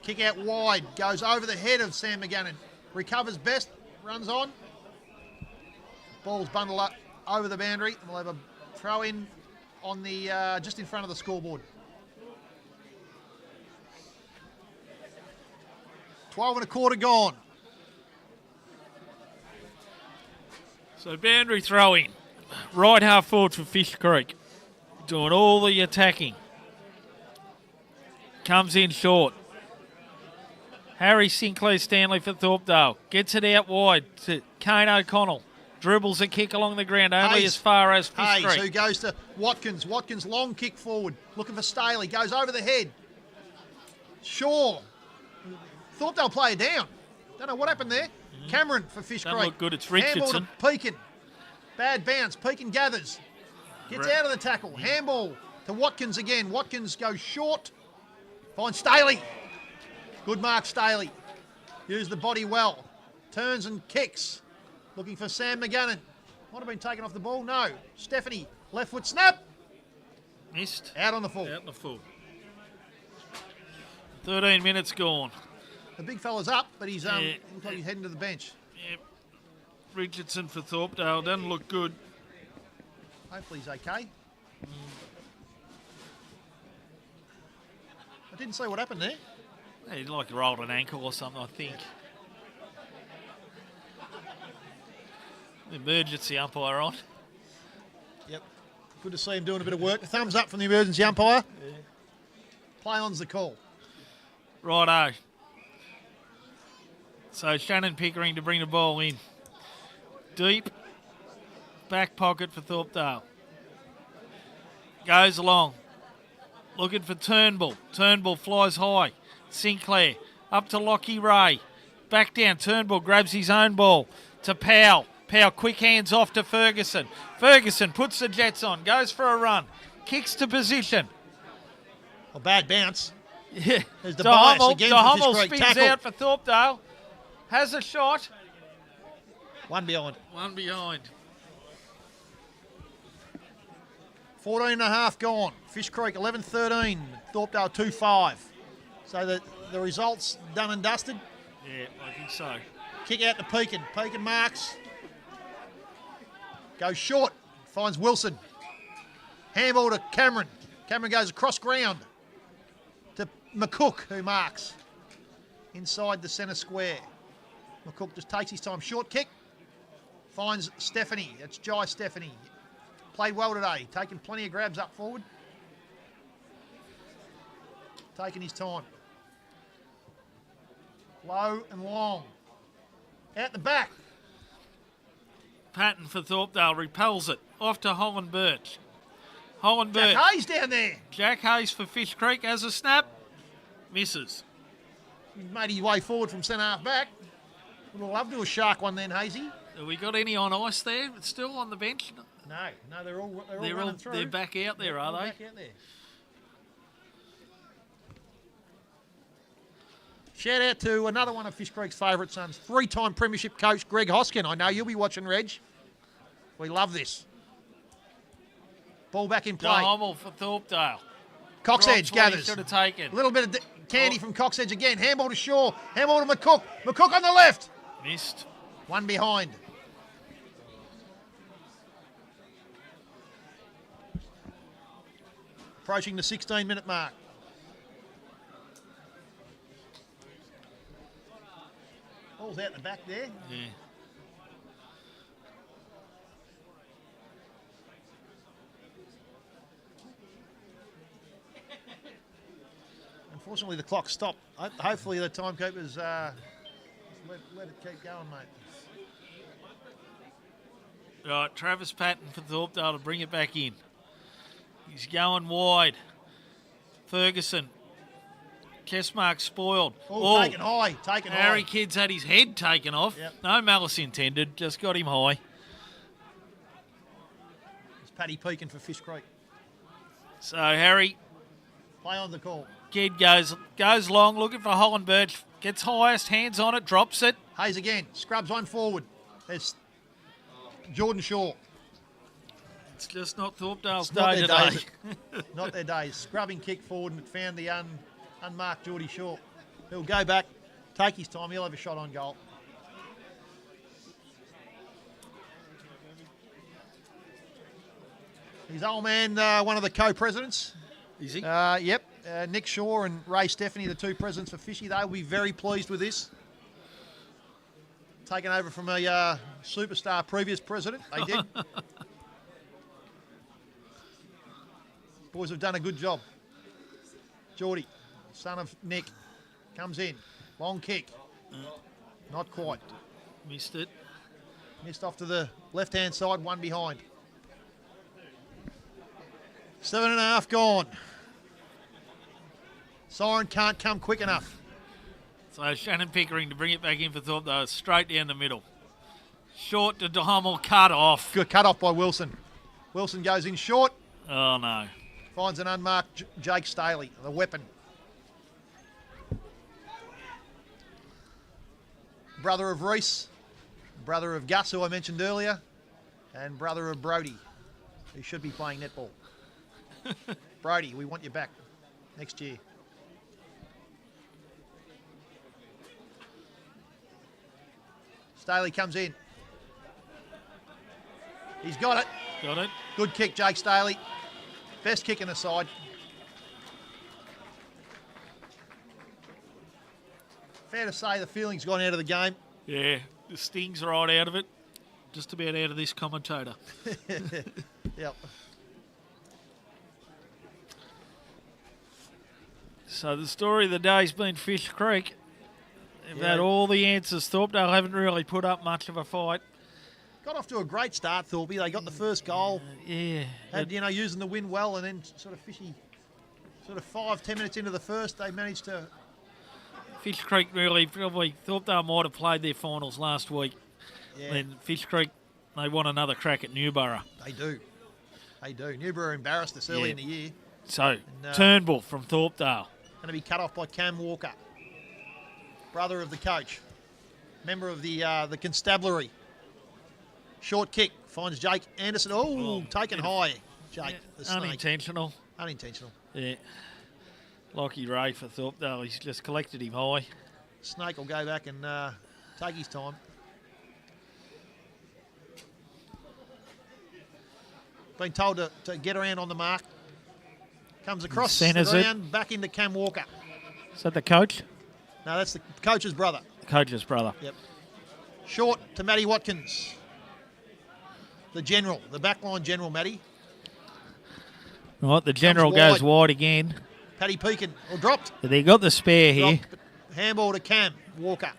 Kick out wide. Goes over the head of Sam McGannon. Recovers best. Runs on. Ball's bundled up over the boundary. We'll have a throw in on the just in front of the scoreboard. 12 and a quarter gone. So boundary throwing. Right half forward for Fish Creek. Doing all the attacking. Comes in short. Harry Sinclair Stanley for Thorpdale. Gets it out wide to Kane O'Connell. Dribbles a kick along the ground only Hayes. as far as Fish Hayes, Creek. who goes to Watkins. Watkins, long kick forward. Looking for Staley. Goes over the head. Shaw. Thorpdale player down. Don't know what happened there. Cameron for Fish Doesn't Creek. look good. It's Handball Richardson. to Pekin. Bad bounce. Pekin gathers. Gets out of the tackle. Handball to Watkins again. Watkins goes short. Finds Staley. Good mark, Staley. Used the body well. Turns and kicks. Looking for Sam McGannon. Might have been taken off the ball. No. Stephanie. Left foot snap. Missed. Out on the full. Out in the full. 13 minutes gone. The big fella's up, but he's Yeah. looks like he's heading to the bench. Yep. Richardson for Thorpdale. Doesn't look good. Hopefully he's okay. I didn't see what happened there. He like rolled an ankle or something, I think. The emergency umpire on. Yep. Good to see him doing a bit of work. Thumbs up from the emergency umpire. Yeah. Play on's the call. Righto. So Shannon Pickering to bring the ball in. Deep. Back pocket for Thorpdale. Goes along. Looking for Turnbull. Turnbull flies high. Sinclair. Up to Lockie Ray. Back down. Turnbull grabs his own ball to Powell. Powell quick hands off to Ferguson. Ferguson puts the Jets on. Goes for a run. Kicks to position. A bad bounce. Yeah. There's the bias again for Hummel Fish Creek. spins Tackle. out for Thorpdale. Has a shot. One behind. One behind. 14 and a half gone. Fish Creek 11-13. Thorpdale 2-5. So the results done and dusted. Yeah, I think so. Kick out to Pekin. Pekin marks. Goes short. Finds Wilson. Handball to Cameron. Cameron goes across ground to McCook, who marks inside the centre square. McCook just takes his time. Short kick. Finds Stephanie. It's Jai Stephanie. Played well today. Taking plenty of grabs up forward. Taking his time. Low and long. Out the back. Patton for Thorpdale repels it. Off to Holland Birch. Holland Birch. Jack Hayes down there. Jack Hayes for Fish Creek as a snap. Misses. He made his way forward from centre half back. Would have loved to a shark one then, Hazy. Have we got any on ice there? Still on the bench? No, they're all running through. They're back out there, are they? Back out there. Shout out to another one of Fish Creek's favourite sons, three-time premiership coach Greg Hoskin. I know you'll be watching, Reg. We love this. Ball back in play. Hummel for Thorpdale. Cox Edge gathers. Should have taken. A little bit of candy from Cox Edge again. Handball to Shaw. Handball to McCook. McCook on the left. Missed. One behind. Approaching the 16-minute mark. Ball's out the back there. Yeah. Unfortunately, the clock stopped. Hopefully, the timekeepers let it keep going, mate. Right, Travis Patton for Thorpdale to bring it back in. He's going wide. Ferguson. Kessmark spoiled. Oh, taken high. Harry Kidd's had his head taken off. Yep. No malice intended, just got him high. It's Paddy Peakin for Fish Creek. So Harry Play on the call. Kidd goes long, looking for Holland Birch. Gets highest, hands on it, drops it. Hayes again. Scrubs one forward. There's Jordan Shaw. It's just not Thorpdale's Not day their today. day. Not their days. Scrubbing kick forward and found the unmarked Geordie Shaw. He'll go back, take his time. He'll have a shot on goal. His old man, one of the co-presidents. Is he? Yep. Nick Shaw and Ray Stephanie, the two presidents for Fishy. They'll be very pleased with this. Taken over from a superstar previous president. They did. Boys have done a good job. Geordie, son of Nick, comes in. Long kick. Not quite. Missed it. Missed off to the left-hand side, one behind. 7.5 gone. Siren can't come quick enough. So Shannon Pickering to bring it back in for Thorpdale, straight down the middle. Short to Hummel, cut off. Good cut off by Wilson. Wilson goes in short. Oh, no. Finds an unmarked Jake Staley, the weapon. Brother of Reese, brother of Gus, who I mentioned earlier, and brother of Brody, who should be playing netball. Brody, we want you back next year. Staley comes in. He's got it. Got it. Good kick, Jake Staley. Best kick in the side. Fair to say the feeling's gone out of the game. Yeah, the sting's right out of it. Just about out of this commentator. Yep. So the story of the day's been Fish Creek. They've Yeah. had all the answers. Thorpdale haven't really put up much of a fight. Got off to a great start, Thorpe. They got the first goal. Yeah. Had, using the wind well, and then sort of Fishy, 5-10 minutes into the first, they managed to. Fish Creek really, probably, Thorpdale might have played their finals last week. Yeah, And Fish Creek, they want another crack at Newborough. they do. They do. Newborough embarrassed us early Yeah. in the year. So, No. Turnbull from Thorpdale. Going to be cut off by Cam Walker, brother of the coach, member of the constabulary. Short kick finds Jake Anderson. Oh, taken high. Jake, the snake. Unintentional. Unintentional. Yeah. Lockie Ray for Thorpdale. He's just collected him high. Snake will go back and take his time. Been told to get around on the mark. Comes across the ground, back into Cam Walker. Is that the coach? No, that's the coach's brother. Coach's brother. Yep. Short to Matty Watkins. The general, the backline general, Matty. Right, the general goes wide again. Paddy Peakin, or dropped. They got the spare here. Handball to Cam Walker.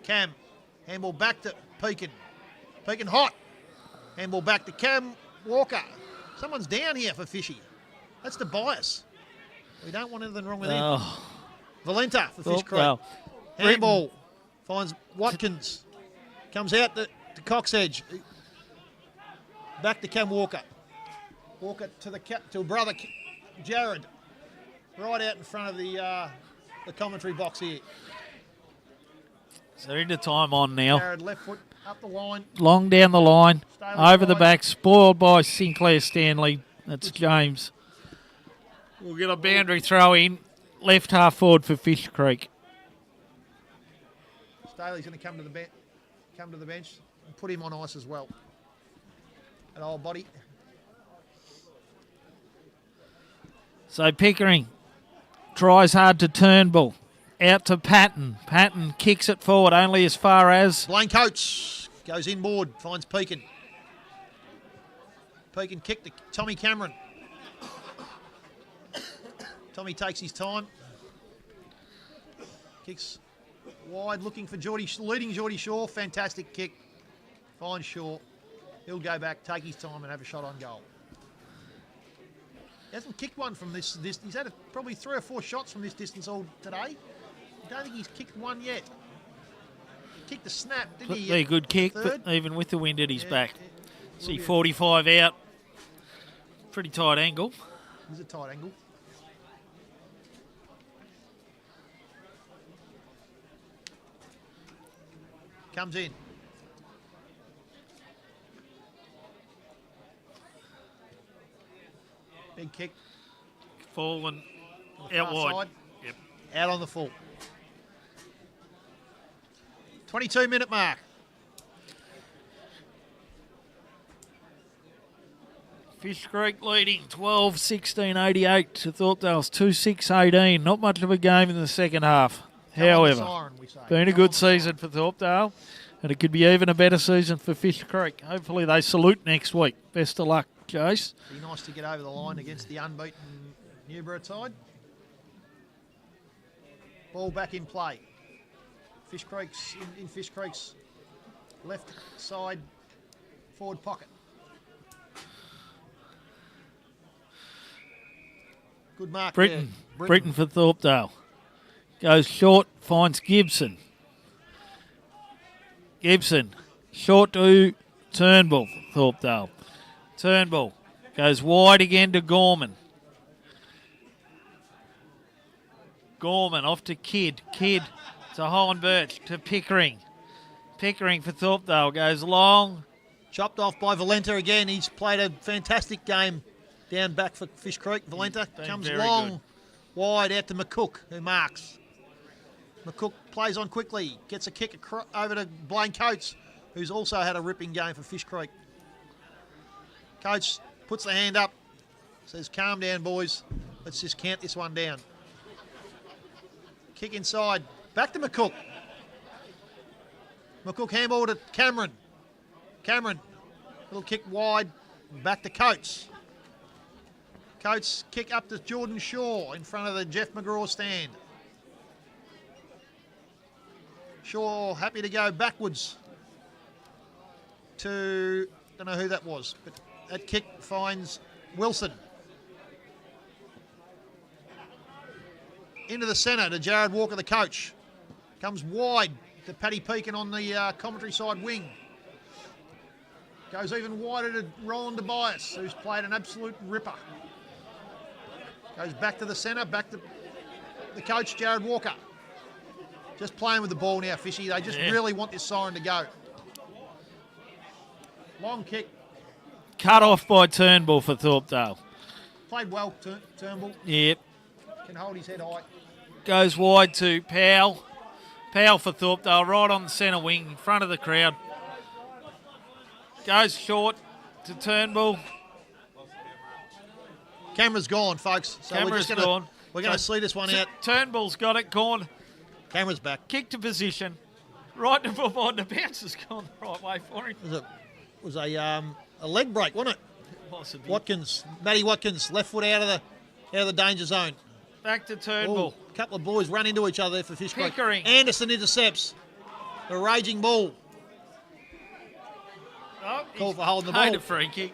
Cam, handball back to Peakin. Peakin hot. Handball back to Cam Walker. Someone's down here for Fishy. That's the bias. We don't want anything wrong with him. Valenta for Fish Creek. Well, handball finds Watkins. Comes out to Cox Edge. Back to Cam Walker. Walker to brother Jared. Right out in front of the commentary box here. So into time on now. Jared left foot up the line. Long down the line. Over the back. Spoiled by Sinclair Stanley. That's James. We'll get a boundary throw in. Left half forward for Fish Creek. Staley's going to come to the bench and put him on ice as well. An old body. So Pickering tries hard to Turnbull. Out to Patton. Patton kicks it forward only as far as... Blaine Coates goes inboard, finds Peakin. Peakin kick to Tommy Cameron. Tommy takes his time. Kicks wide, looking for leading Geordie Shaw. Fantastic kick. Finds Shaw. He'll go back, take his time and have a shot on goal. He hasn't kicked one from this. He's had probably 3 or 4 shots from this distance all today. I don't think he's kicked one yet. He kicked a snap, didn't he? A good kick, but even with the wind at his back. See 45 out. Pretty tight angle. It's a tight angle. Comes in. Big kick. Fallen out wide. Side. Yep. Out on the full. 22-minute mark. Fish Creek leading 12-16-88 to Thorpdale's 2-6-18. Not much of a game in the second half. However, been a good season for Thorpdale, and it could be even a better season for Fish Creek. Hopefully they salute next week. Best of luck, Jace. Be nice to get over the line against the unbeaten Newborough side. Ball back in play. Fish Creek's in Fish Creek's left side forward pocket. Good mark there. Britton for Thorpdale. Goes short, finds Gibson. Gibson, short to Turnbull, Thorpdale. Turnbull goes wide again to Gorman. Gorman off to Kidd. Kidd to Holland-Birch, to Pickering. Pickering for Thorpdale goes long. Chopped off by Valenta again. He's played a fantastic game down back for Fish Creek. Valenta comes long, wide out to McCook, who marks. McCook plays on quickly, gets a kick over to Blaine Coates, who's also had a ripping game for Fish Creek. Coates puts the hand up, says, calm down, boys. Let's just count this one down. Kick inside, back to McCook. McCook handball to Cameron. Cameron, little kick wide, back to Coates. Coates kick up to Jordan Shaw in front of the Jeff McGraw stand. Shaw happy to go backwards to, don't know who that was, but that kick finds Wilson. Into the centre to Jared Walker, the coach. Comes wide to Paddy Peakin on the commentary side wing. Goes even wider to Roland Tobias, who's played an absolute ripper. Goes back to the centre, back to the coach, Jared Walker. Just playing with the ball now, Fishy. They just really want this siren to go. Long kick. cut off by Turnbull for Thorpdale. Played well, Turnbull. Yep. Can hold his head high. Goes wide to Powell. Powell for Thorpdale, right on the centre wing, in front of the crowd. Goes short to Turnbull. Camera's gone, folks. So Camera's gone. We're going to see this one out. Turnbull's got it, gone. Camera's back. Kick to position. Right to behind the bounce has gone the right way for him. Was a leg break, wasn't it? Possibly. Matty Watkins, left foot out of the danger zone. Back to Turnbull. A couple of boys run into each other there for Fish Creek. Pickering. Anderson intercepts. The raging bull. Oh, Call for holding the paid ball. a free kick.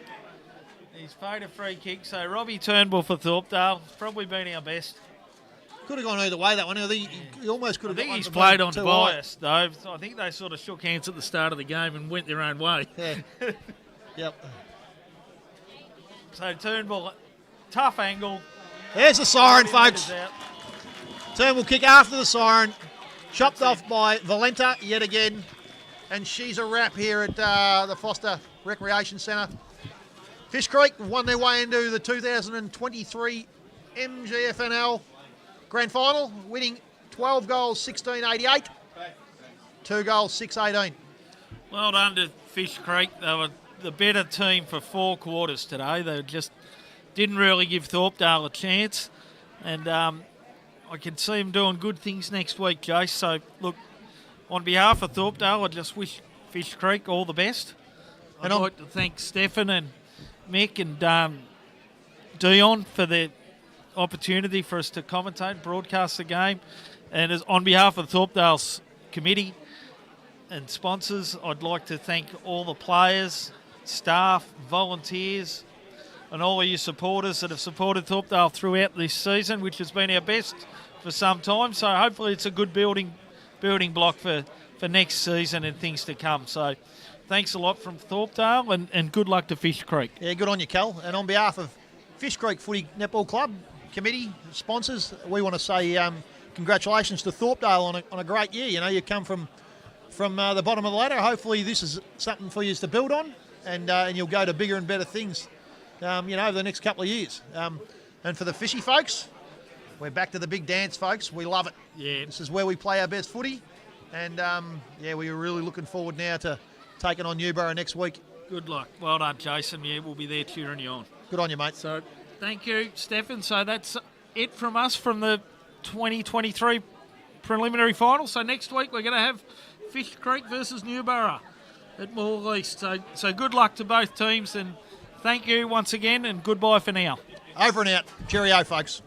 He's paid a free kick. So Robbie Turnbull for Thorpdale. Probably been our best. Could have gone either way, that one. He almost could I have think got one he's for played on too bias, though. So I think they sort of shook hands at the start of the game and went their own way. high. Yeah. Yep. So Turnbull, tough angle. There's the siren, folks. Leaders out. Turnbull kick after the siren. Chopped off by Valenta yet again. And she's a wrap here at the Foster Recreation Centre. Fish Creek won their way into the 2023 MGFNL Grand Final, winning 12 goals, 16-88. 2 goals, 6-18. Well done to Fish Creek. They were the better team for 4 quarters today. They just didn't really give Thorpdale a chance. And I can see them doing good things next week, Jace. So, look, on behalf of Thorpdale, I just wish Fish Creek all the best. I'd like to thank Stefan and Mick and Dion for their opportunity for us to commentate and broadcast the game. And as on behalf of Thorpdale's committee and sponsors, I'd like to thank all the players, staff, volunteers, and all of you supporters that have supported Thorpdale throughout this season, which has been our best for some time. So hopefully it's a good building block for next season and things to come. So thanks a lot from Thorpdale and good luck to Fish Creek. Yeah, good on you, Cal. And on behalf of Fish Creek Footy Netball Club, committee, sponsors, we want to say congratulations to Thorpdale on a great year. You know, you come from the bottom of the ladder. Hopefully this is something for you to build on and you'll go to bigger and better things, over the next couple of years. And for the fishy folks, we're back to the big dance, folks. We love it. Yeah. This is where we play our best footy. And, we're really looking forward now to taking on Newborough next week. Good luck. Well done, Jason. Yeah, we'll be there cheering you on. Good on you, mate. So thank you, Stefan. So that's it from us from the 2023 preliminary final. So next week we're going to have Fish Creek versus Newborough at Moore East. So good luck to both teams and thank you once again and goodbye for now. Over and out. Cheerio, folks.